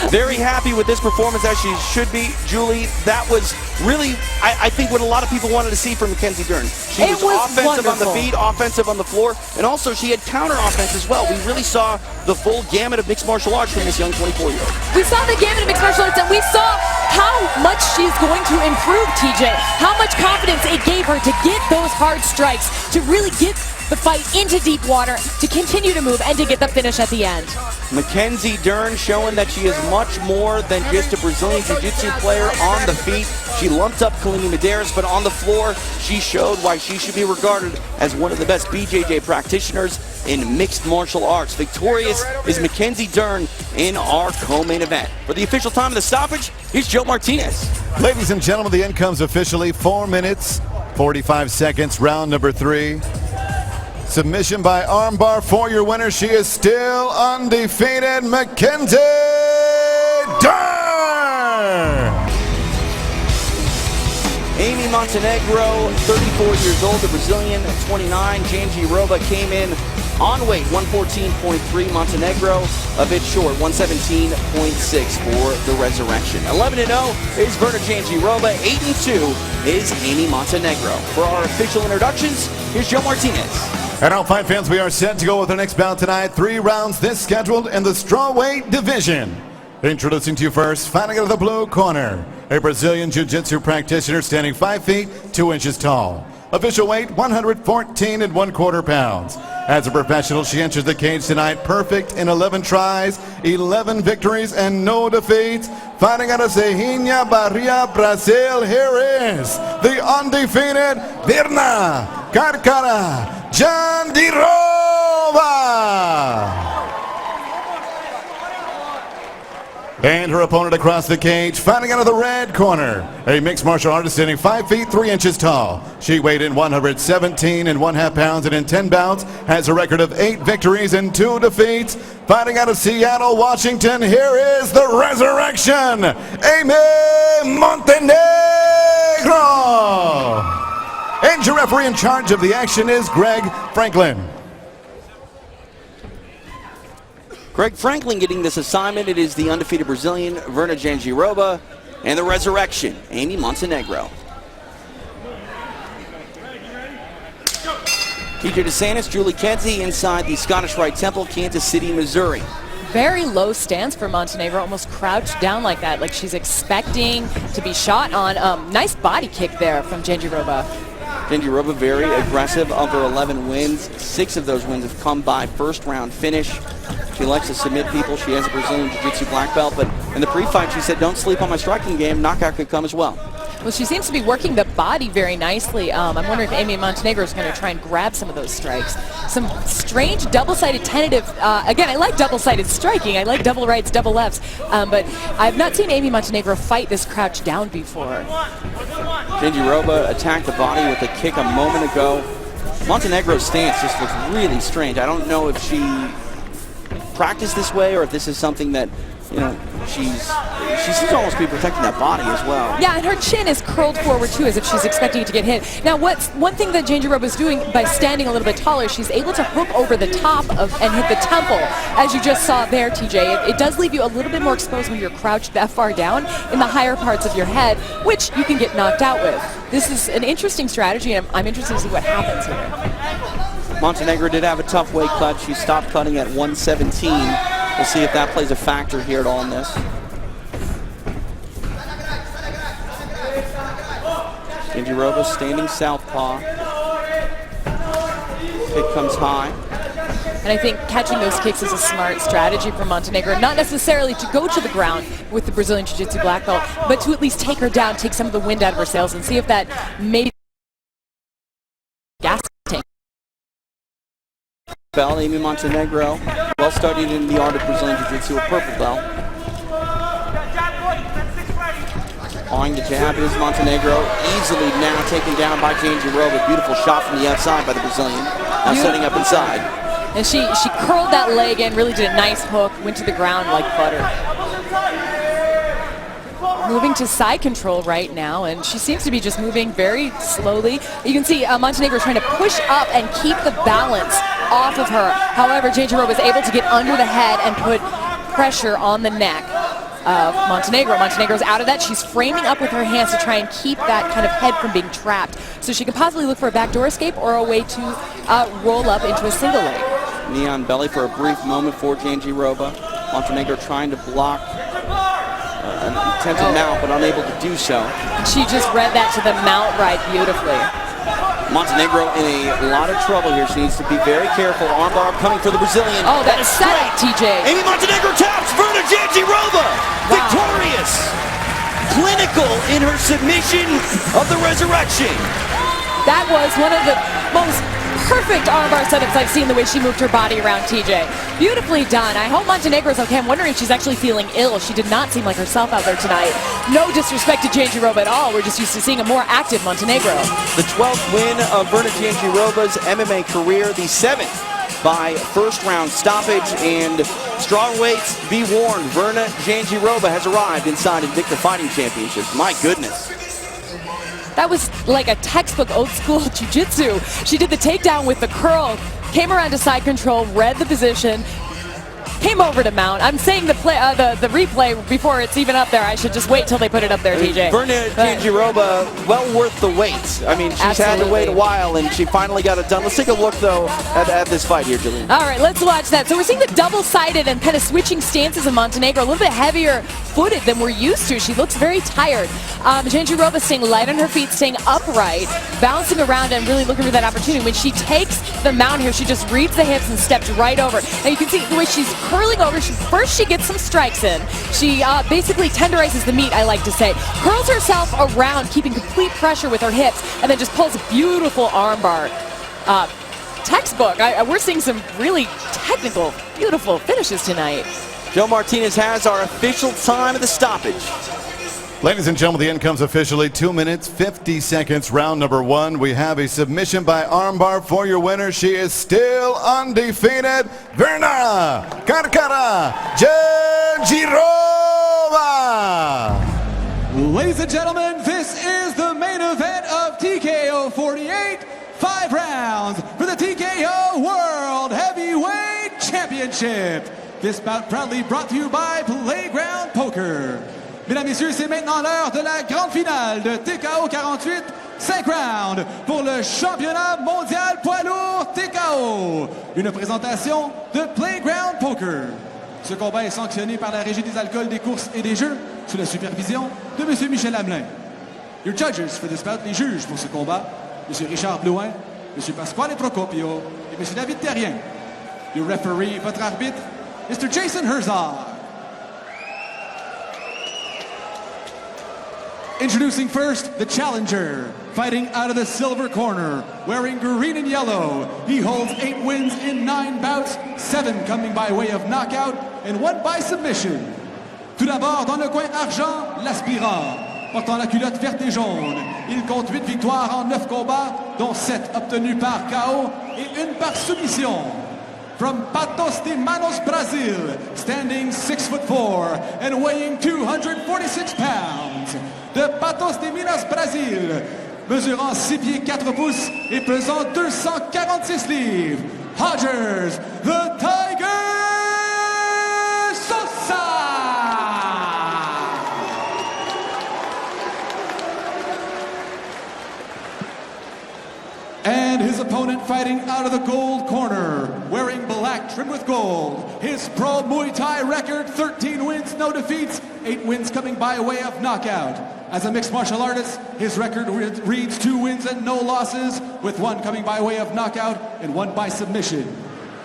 Very happy with this performance, as she should be. Julie, that was really, I think, what a lot of people wanted to see from Mackenzie Dern. She was offensive on the feet, offensive on the floor, and also she had counter offense as well. We really saw the full gamut of mixed martial arts from this young 24-year-old. We saw the gamut of mixed martial arts, and we saw how much she's going to improve, TJ. How much confidence it gave her to get those hard strikes, to really get the fight into deep water, to continue to move, and to get the finish at the end. Mackenzie Dern showing that she is much more than just a Brazilian Jiu-Jitsu player on the feet. She lumped up Kaline Medeiros, but on the floor, she showed why she should be regarded as one of the best BJJ practitioners in mixed martial arts. Victorious is Mackenzie Dern in our co-main event. For the official time of the stoppage, here's Joe Martinez. Ladies and gentlemen, the end comes officially 4 minutes, 45 seconds, round number 3. Submission by armbar for your winner. She is still undefeated, Mackenzie Dern! Amy Montenegro, 34 years old, the Brazilian, 29. Jandiroba came in on weight, 114.3. Montenegro a bit short, 117.6 for the Resurrection. 11-0 is Virna Jandiroba, 8-2 is Amy Montenegro. For our official introductions, here's Joe Martinez. And now, fight fans, we are set to go with our next bout tonight. 3 rounds this scheduled in the strawweight division. Introducing to you first, fighting out of the blue corner, a Brazilian Jiu-Jitsu practitioner standing 5 feet 2 inches tall. Official weight 114 1/4 pounds. As a professional, she enters the cage tonight perfect in 11 tries, 11 victories, and no defeats. Fighting out of Serrinha, Bahia, Brazil, here is the undefeated Virna Jandiroba. And her opponent across the cage, fighting out of the red corner, a mixed martial artist standing 5 feet 3 inches tall. She weighed in 117 1/2 pounds and in 10 bouts has a record of 8 victories and 2 defeats. Fighting out of Seattle, Washington, here is the Resurrection, Amy Montenegro. And your referee in charge of the action is Greg Franklin. Greg Franklin getting this assignment. It is the undefeated Brazilian, Virna Jandiroba, and the Resurrection, Amy Montenegro. TJ DeSantis, Julie Kenzie inside the Scottish Rite Temple, Kansas City, Missouri. Very low stance for Montenegro, almost crouched down like that, like she's expecting to be shot on. Nice body kick there from Jandiroba. Jandiroba very aggressive. Of her 11 wins, 6 of those wins have come by first round finish. She likes to submit people. She has a Brazilian Jiu-Jitsu black belt, but in the pre-fight she said, don't sleep on my striking game. Knockout could come as well. Well, she seems to be working the body very nicely. I'm wondering if Amy Montenegro is going to try and grab some of those strikes. Some strange double-sided tentative. Again, I like double-sided striking. I like double rights, double lefts. But I've not seen Amy Montenegro fight this crouch down before. Jandiroba attacked the body with a kick a moment ago. Montenegro's stance just looks really strange. I don't know if she practiced this way or if this is something that, you know, she seems to almost be protecting that body as well. Yeah, and her chin is curled forward too, as if she's expecting to get hit. Now, one thing that Jandiroba is doing by standing a little bit taller, she's able to hook over the top and hit the temple, as you just saw there, TJ. It does leave you a little bit more exposed when you're crouched that far down in the higher parts of your head, which you can get knocked out with. This is an interesting strategy, and I'm interested to see what happens here. Montenegro did have a tough weight cut. She stopped cutting at 117. We'll see if that plays a factor here at all in this. Jandiroba standing southpaw. Kick comes high. And I think catching those kicks is a smart strategy for Montenegro. Not necessarily to go to the ground with the Brazilian Jiu-Jitsu black belt, but to at least take her down, take some of the wind out of her sails, and see if that made gas tank. Bell, Amy Montenegro, well studied in the art of Brazilian Jiu-Jitsu, a purple belt. Pawing the jab is Montenegro, easily now taken down by Jandiroba. Beautiful shot from the outside by the Brazilian. Now setting up inside. And she curled that leg in, really did a nice hook, went to the ground like butter. Moving to side control right now, and she seems to be just moving very slowly. You can see Montenegro trying to push up and keep the balance off of her. However, Jandiroba was able to get under the head and put pressure on the neck of Montenegro. Montenegro's out of that. She's framing up with her hands to try and keep that kind of head from being trapped. So she could possibly look for a backdoor escape or a way to roll up into a single leg. Knee on belly for a brief moment for Jandiroba. Montenegro trying to block an attempted mount, but unable to do so. She just read that to the mount right beautifully. Montenegro in a lot of trouble here. She needs to be very careful. Armbar coming for the Brazilian. Oh, that is set up, TJ. Amy Montenegro taps Virna Jandiroba. Wow. Victorious. Clinical in her submission of the Resurrection. That was one of the most perfect armbar setups I've seen, the way she moved her body around TJ. Beautifully done. I hope Montenegro's okay. I'm wondering if she's actually feeling ill. She did not seem like herself out there tonight. No disrespect to Jandiroba at all. We're just used to seeing a more active Montenegro. The 12th win of Virna Jandiroba's MMA career, the 7th by first round stoppage, and strawweights be warned, Virna Jandiroba has arrived inside Invicta Fighting Championships. My goodness. That was like a textbook old school jiu-jitsu. She did the takedown with the curl, came around to side control, read the position, came over to mount. I'm saying the replay before it's even up there. I should just wait till they put it up there, TJ. Virna Jandiroba, well worth the wait. I mean, she's had to wait a while, and she finally got it done. Let's take a look, though, at this fight here, Julian. All right, let's watch that. So we're seeing the double-sided and kind of switching stances of Montenegro, a little bit heavier footed than we're used to. She looks very tired. Jandiroba staying light on her feet, staying upright, bouncing around and really looking for that opportunity. When she takes the mount here, she just reads the hips and steps right over. And you can see the way she's curling over. First she gets some strikes in. She basically tenderizes the meat, I like to say. Curls herself around, keeping complete pressure with her hips, and then just pulls a beautiful armbar. Textbook. We're seeing some really technical, beautiful finishes tonight. Joe Martinez has our official time of the stoppage. Ladies and gentlemen, the end comes officially 2 minutes, 50 seconds, round number 1. We have a submission by armbar for your winner. She is still undefeated, Virna Jandiroba. Ladies and gentlemen, this is the main event of TKO 48. 5 rounds for the TKO World Heavyweight Championship. This bout proudly brought to you by Playground Poker. Mesdames, Messieurs, c'est maintenant l'heure de la grande finale de TKO 48, 5 rounds pour le championnat mondial poids lourd TKO. Une présentation de Playground Poker. Ce combat est sanctionné par la Régie des alcools, des courses et des jeux sous la supervision de M. Michel Hamelin. Your judges for this bout, les juges pour ce combat, M. Richard Blouin, M. Pasquale Procopio et M. David Terrien. Your referee, votre arbitre, Mr. Jason Herzog. Introducing first, the challenger, fighting out of the silver corner, wearing green and yellow. He holds 8 wins in 9 bouts, 7 coming by way of knockout, and 1 by submission. Tout d'abord, dans le coin argent, l'aspirant, portant la culotte verte et jaune. Il compte 8 victoires en 9 combats, dont 7 obtenus par KO et 1 par soumission. From Patos de Manos, Brazil, standing 6'4" and weighing 246 pounds. De Patos de Minas, Brazil, mesurant 6 pieds 4 pouces et pesant 246 livres. Hodgers, the Tiger Sousa! And his opponent fighting out of the gold corner, wearing black trimmed with gold. His pro Muay Thai record, 13 wins, no defeats, 8 wins coming by way of knockout. As a mixed martial artist, his record reads 2 wins and no losses, with 1 coming by way of knockout and 1 by submission.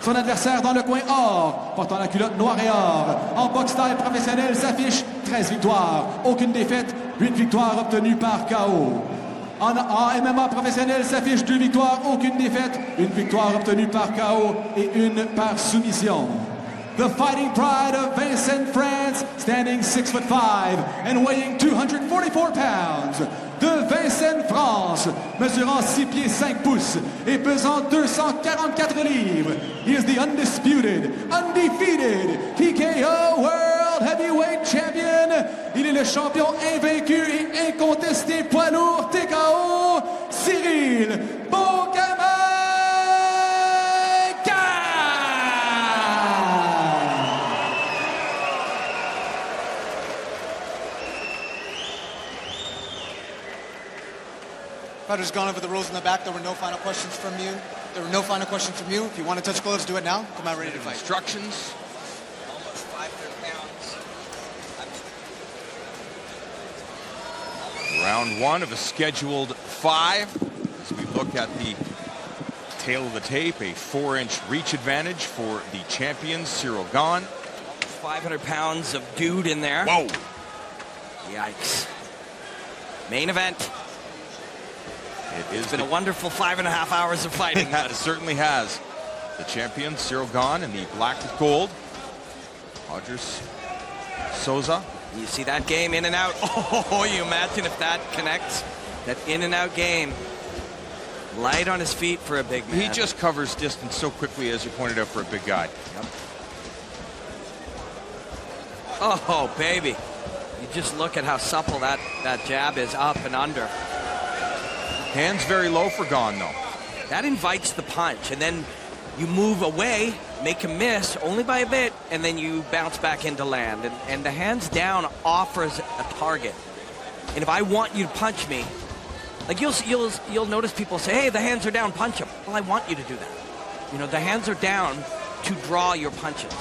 Son adversaire dans le coin or, portant la culotte noire et or, en boxe taille professionnel s'affiche 13 victoires, aucune défaite, 8 victoires obtenues par KO. En MMA professionnel s'affiche 2 victoires, aucune défaite, 1 victoire obtenue par KO et 1 par soumission. The fighting pride of Vincent, France, standing 6'5" and weighing 244 pounds. De Vincent, France, mesurant 6 pieds 5 pouces et pesant 244 livres. He is the undisputed, undefeated TKO World Heavyweight Champion. Il est le champion invaincu et incontesté poids lourd TKO, Ciryl Bokama. Fighters gone over the rules in the back. There were no final questions from you. If you want to touch gloves, do it now. Come out ready to fight. Instructions. Almost 500 pounds. Round 1 of a scheduled 5. As we look at the tail of the tape, a 4-inch reach advantage for the champion, Ciryl Gane. 500 pounds of dude in there. Whoa. Yikes. Main event. It's been a wonderful 5.5 hours of fighting. It certainly has. The champion, Ciryl Gane, in the black with gold. Hodgers, Sousa. You see that game in and out. Oh, you imagine if that connects. That in and out game. Light on his feet for a big man. He just covers distance so quickly, as you pointed out, for a big guy. Yep. Oh, baby. You just look at how supple that jab is up and under. Hands very low for Gane, though. That invites the punch, and then you move away, make him miss, only by a bit. and then you bounce back into land. And the hands down offers a target. And if I want you to punch me, like you'll notice people say, hey, the hands are down, punch them. Well, I want you to do that. You know, the hands are down to draw your punches.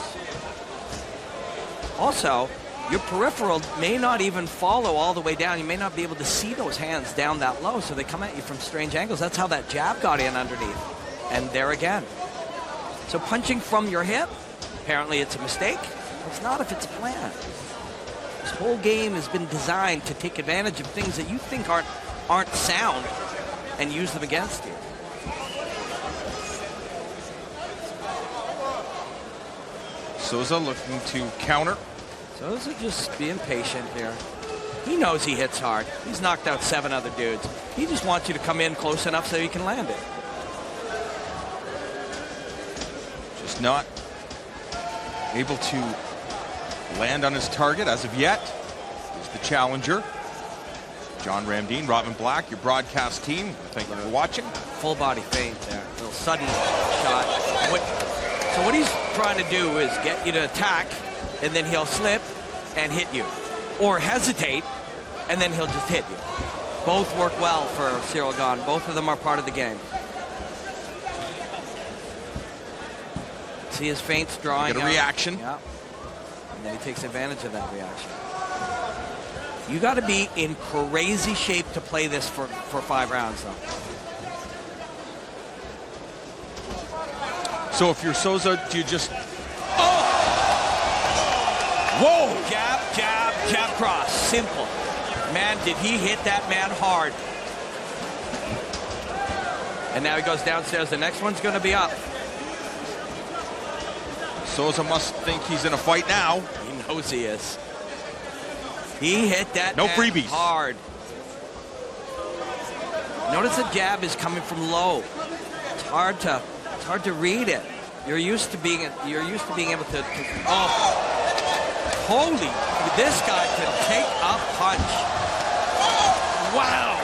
Also, your peripheral may not even follow all the way down. You may not be able to see those hands down that low, so they come at you from strange angles. That's how that jab got in underneath. And there again. So punching from your hip, apparently it's a mistake. It's not if it's planned. This whole game has been designed to take advantage of things that you think aren't sound and use them against you. Sousa looking to counter. Sousa just being patient here. He knows he hits hard. He's knocked out 7 other dudes. He just wants you to come in close enough so he can land it. Just not able to land on his target as of yet. He's the challenger. John Ramdeen, Robin Black, your broadcast team. Thank you for watching. Full body feint there. A little sudden shot. So what he's trying to do is get you to attack, and then he'll slip and hit you. Or hesitate, and then he'll just hit you. Both work well for Ciryl Gane. Both of them are part of the game. See his feints drawing. Get a reaction. Yeah. And then he takes advantage of that reaction. You got to be in crazy shape to play this for 5 rounds, though. So if you're Sousa, do you just... Oh! Whoa! Jab, jab, jab, cross. Simple. Man, did he hit that man hard. And now he goes downstairs. The next one's going to be up. Sousa must think he's in a fight now. He knows he is. He hit that no man freebies. Hard. Notice the jab is coming from low. It's hard to read it. You're used to being able to oh, holy! This guy can take a punch. Wow.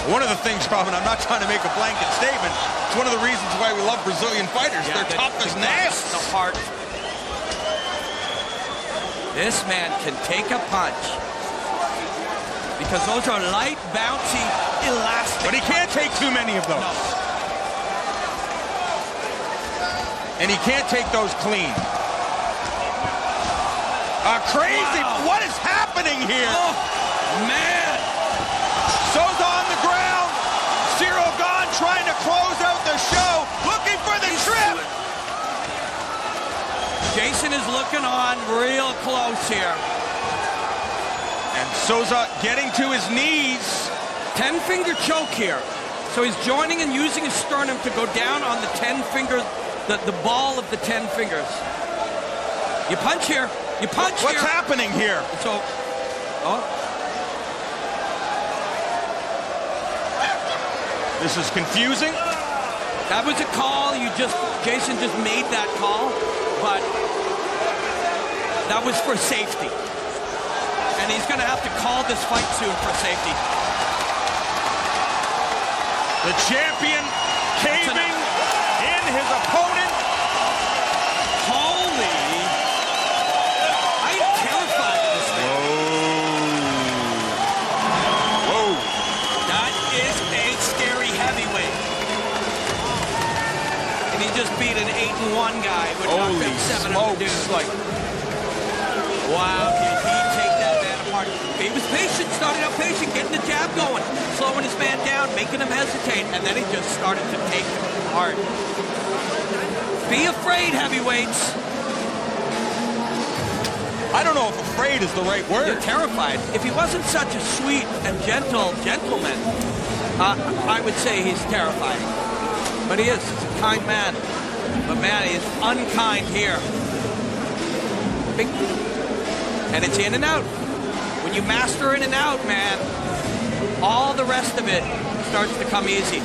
One of the things, Robin, I'm not trying to make a blanket statement. It's one of the reasons why we love Brazilian fighters. Yeah, they're tough as nails. The heart. This man can take a punch because those are light, bouncy, elastic. But he can't take too many of those. No. And he can't take those clean. Crazy! Wow. What is happening here? Oh, man! Sousa on the ground. Ciryl Gane trying to close out the show, looking for the trip. Jason is looking on real close here. And Sousa getting to his knees. 10-finger choke here. So he's joining and using his sternum to go down on the 10 fingers, the ball of the 10 fingers. You punch here. You punch What's here. happening here? So, oh. This is confusing. That was a call. Jason just made that call, but that was for safety. And he's going to have to call this fight soon for safety. The champion caving in his opponent. Holy. I'm terrified of this thing. Whoa. That is a scary heavyweight. And he just beat an 8-1 guy with knocked out 7 other dudes. Wow, did he take that man apart? He was patient, started out patient, getting the jab going, slowing his man down, making him hesitate, and then he just started to take him apart. Be afraid, heavyweights. I don't know if afraid is the right word. You're terrified. If he wasn't such a sweet and gentle gentleman, I would say he's terrifying. But he is. He's a kind man. But man, he is unkind here. Big. And it's in and out. When you master in and out, man, all the rest of it starts to come easy.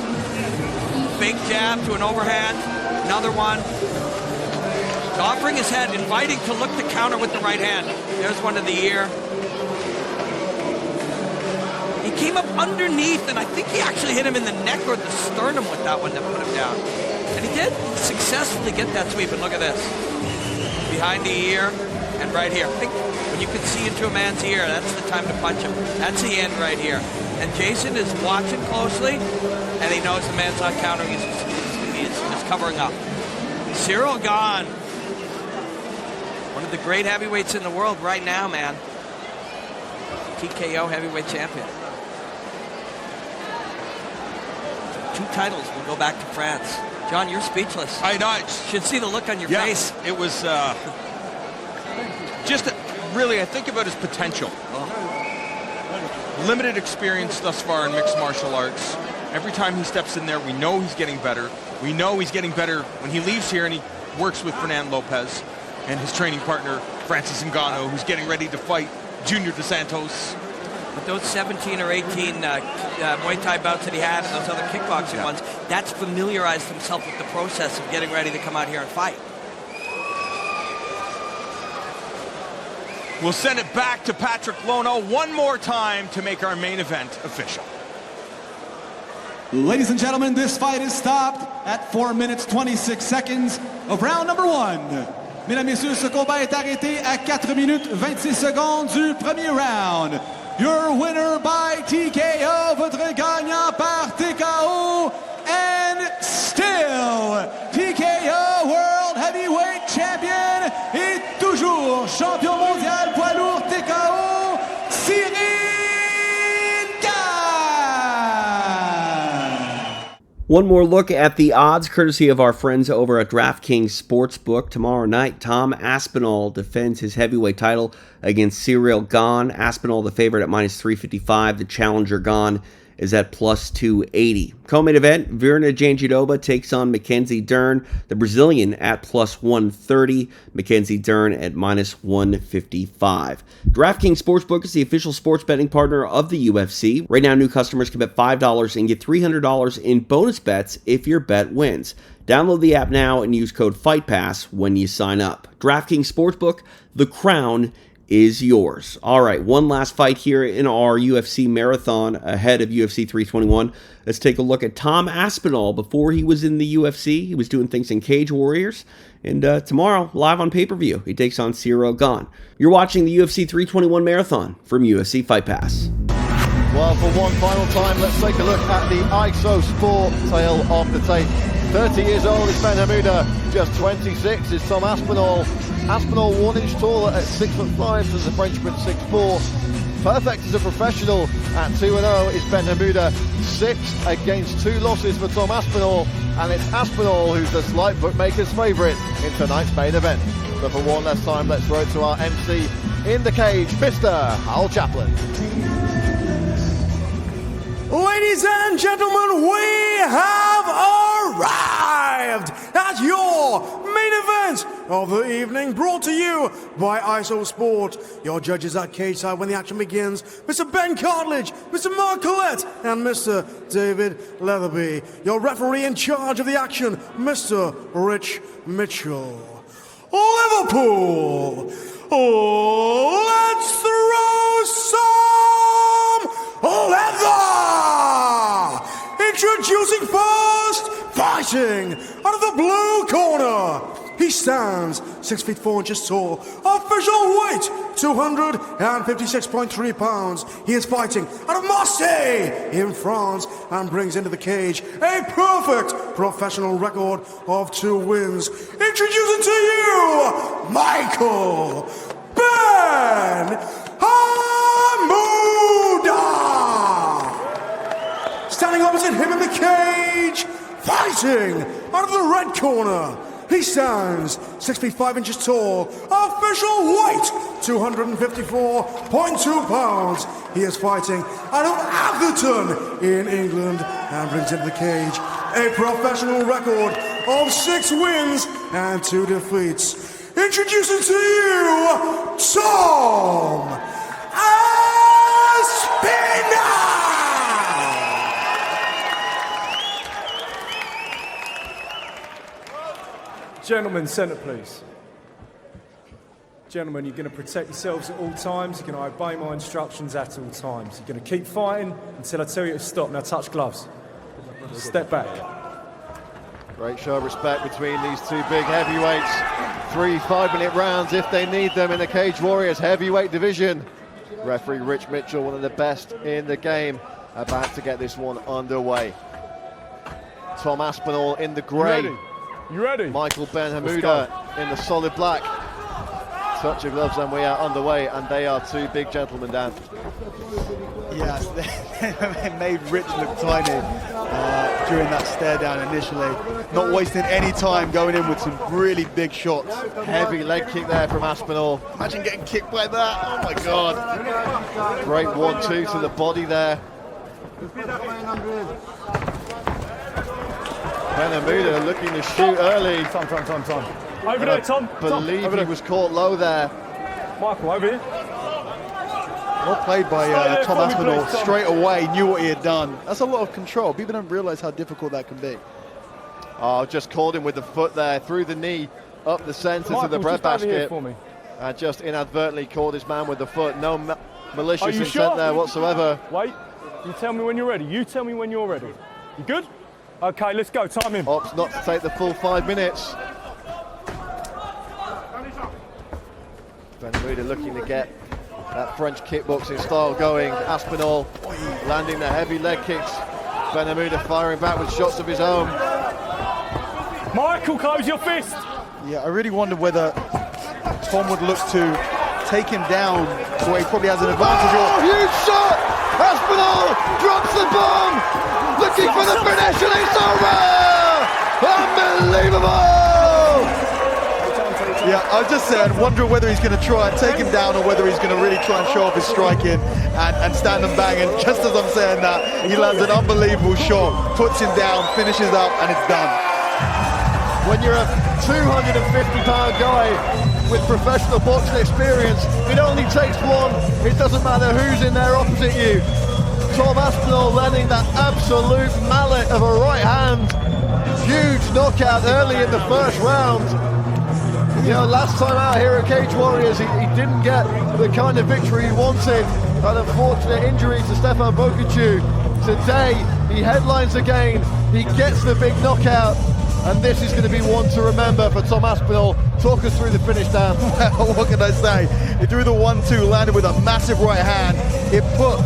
Fake jab to an overhand, another one. Offering his head, inviting to look to counter with the right hand. There's one of the ear. He came up underneath, and I think he actually hit him in the neck or the sternum with that one that put him down. And he did successfully get that sweep, and look at this. Behind the ear and right here. I think when you can see into a man's ear, that's the time to punch him. That's the end right here. And Jason is watching closely, and he knows the man's not countering. He's covering up. Ciryl Gane, one of the great heavyweights in the world right now, man. TKO heavyweight champion. 2 titles will go back to France. John, you're speechless. I know. Should see the look on your face. It was really, I think about his potential. Limited experience thus far in mixed martial arts. Every time he steps in there, we know he's getting better. We know he's getting better when he leaves here and he works with Fernando Lopez and his training partner, Francis Ngannou, who's getting ready to fight Junior Dos Santos. But those 17 or 18 Muay Thai bouts that he had and those other kickboxing ones, that's familiarized himself with the process of getting ready to come out here and fight. We'll send it back to Patrick Lono one more time to make our main event official. Ladies and gentlemen, this fight is stopped at 4 minutes 26 seconds of round number 1. Mesdames, Messieurs, ce combat est arrêté à 4 minutes 26 secondes du premier round. Your winner by TKO, votre gagnant par TKO, and still TKO World Heavyweight Champion et toujours champion mondial poids lourd TKO, Ciryl Gane. One more look at the odds, courtesy of our friends over at DraftKings Sportsbook. Tomorrow night, Tom Aspinall defends his heavyweight title against Ciryl Gane. Aspinall, the favorite, at minus 355. The challenger, Gane, is at plus 280. Co-main event, Virna Jandiroba takes on Mackenzie Dern. The Brazilian at plus 130. Mackenzie Dern at minus 155. DraftKings Sportsbook is the official sports betting partner of the UFC. Right now, new customers can bet $5 and get $300 in bonus bets if your bet wins. Download the app now and use code FIGHTPASS when you sign up. DraftKings Sportsbook, the crown is yours. All right, one last fight here in our UFC marathon ahead of UFC 321. Let's take a look at Tom Aspinall. Before he was in the UFC, he was doing things in Cage Warriors. And tomorrow, live on pay-per-view, he takes on Ciryl Gane. You're watching the UFC 321 marathon from UFC Fight Pass. Well, for one final time, let's take a look at the ISO Sport tale of the tape. 30 years old is Benham, just 26 is Tom Aspinall. Aspinall 1 inch taller at 6'5" than the Frenchman 6'4". Perfect as a professional at 2-0 is Benham, 6 against 2 losses for Tom Aspinall, and it's Aspinall who's the slight bookmaker's favourite in tonight's main event. But for one last time, let's throw it to our MC in the cage, Mr. Hal Chaplin. Ladies and gentlemen, we have arrived at your main event of the evening, brought to you by ISO Sport. Your judges at cage side when the action begins, Mr. Ben Cartledge, Mr. Mark Collette, and Mr. David Leatherby. Your referee in charge of the action, Mr. Rich Mitchell. Liverpool, let's throw some leather! Introducing first, fighting out of the blue corner. He stands 6 feet 4 inches tall. Official weight, 256.3 pounds. He is fighting out of Marseille in France and brings into the cage a perfect professional record of 2 wins. Introducing to you, Michael Ben Standing opposite him in the cage, fighting out of the red corner. He stands 6 feet 5 inches tall. Official weight, 254.2 pounds. He is fighting out of Atherton in England and brings into the cage a professional record of 6 wins and 2 defeats. Introducing to you, Tom Aspinall! Gentlemen, centre please. Gentlemen, you're going to protect yourselves at all times. You're going to obey my instructions at all times. You're going to keep fighting until I tell you to stop. Now touch gloves. Step back. Great show of respect between these two big heavyweights. 3 5-minute rounds if they need them in the Cage Warriors heavyweight division. Referee Rich Mitchell, one of the best in the game, about to get this one underway. Tom Aspinall in the grey. You ready? Michael Benhamuda in the solid black. Touch of gloves and we are underway, and they are two big gentlemen, Dan. Yes, they made Rich look tiny during that stare down initially. Not wasting any time going in with some really big shots. Heavy leg kick there from Aspinall. Imagine getting kicked by that. Oh my God. Great 1-2 to the body there. Benhamuda looking to shoot early. Tom. Over there, Tom. I believe he was caught low there. Michael, over here. Well played by Tom Aspinall. Straight away, knew what he had done. That's a lot of control. People don't realize how difficult that can be. Oh, just caught him with the foot there, through the knee, up the centre to the breadbasket. And just inadvertently caught his man with the foot. No malicious intent there whatsoever. Wait, you tell me when you're ready. You good? Okay, let's go. Time him. Opts not to take the full 5 minutes. Benhamuda looking to get that French kickboxing style going. Aspinall landing the heavy leg kicks. Benhamuda firing back with shots of his own. Michael, close your fist. Yeah, I really wonder whether Tom would look to take him down to where he probably has an advantage. Oh, huge shot! Aspinall drops the bomb! Looking for the finish, and it's over! Unbelievable! Yeah, I was just saying, wondering whether he's going to try and take him down or whether he's going to really try and show off his striking and stand and bang. And just as I'm saying that, he lands an unbelievable shot, puts him down, finishes up, and it's done. When you're a 250-pound guy with professional boxing experience, it only takes one. It doesn't matter who's in there opposite you. Tom Aspinall landing that absolute mallet of a right hand. Huge knockout early in the first round. You know, last time out here at Cage Warriors, he didn't get the kind of victory he wanted. An unfortunate injury to Stefan Bokaciu. Today, he headlines again. He gets the big knockout. And this is going to be one to remember for Tom Aspinall. Talk us through the finish, Dan. What can I say? He threw the 1-2, landed with a massive right hand. It put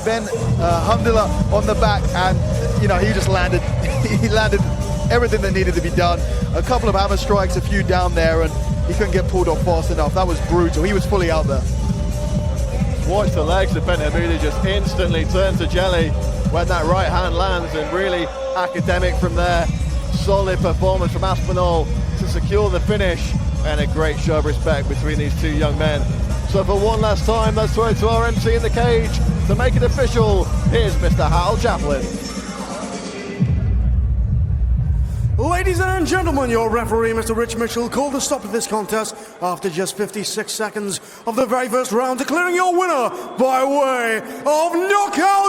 Benhamuda on the back, and you know, he just landed. He landed everything that needed to be done. A couple of hammer strikes, a few down there, and he couldn't get pulled off fast enough. That was brutal. He was fully out there. Watch the legs of Benhamuda just instantly turn to jelly when that right hand lands, and really academic from there. Solid performance from Aspinall to secure the finish, and a great show of respect between these two young men. So for one last time, let's throw it to our MC in the cage to make it official. Here's Mr. Hal Chaplin. Ladies and gentlemen, your referee, Mr. Rich Mitchell, called a stop to this contest after just 56 seconds of the very first round, declaring your winner by way of knockout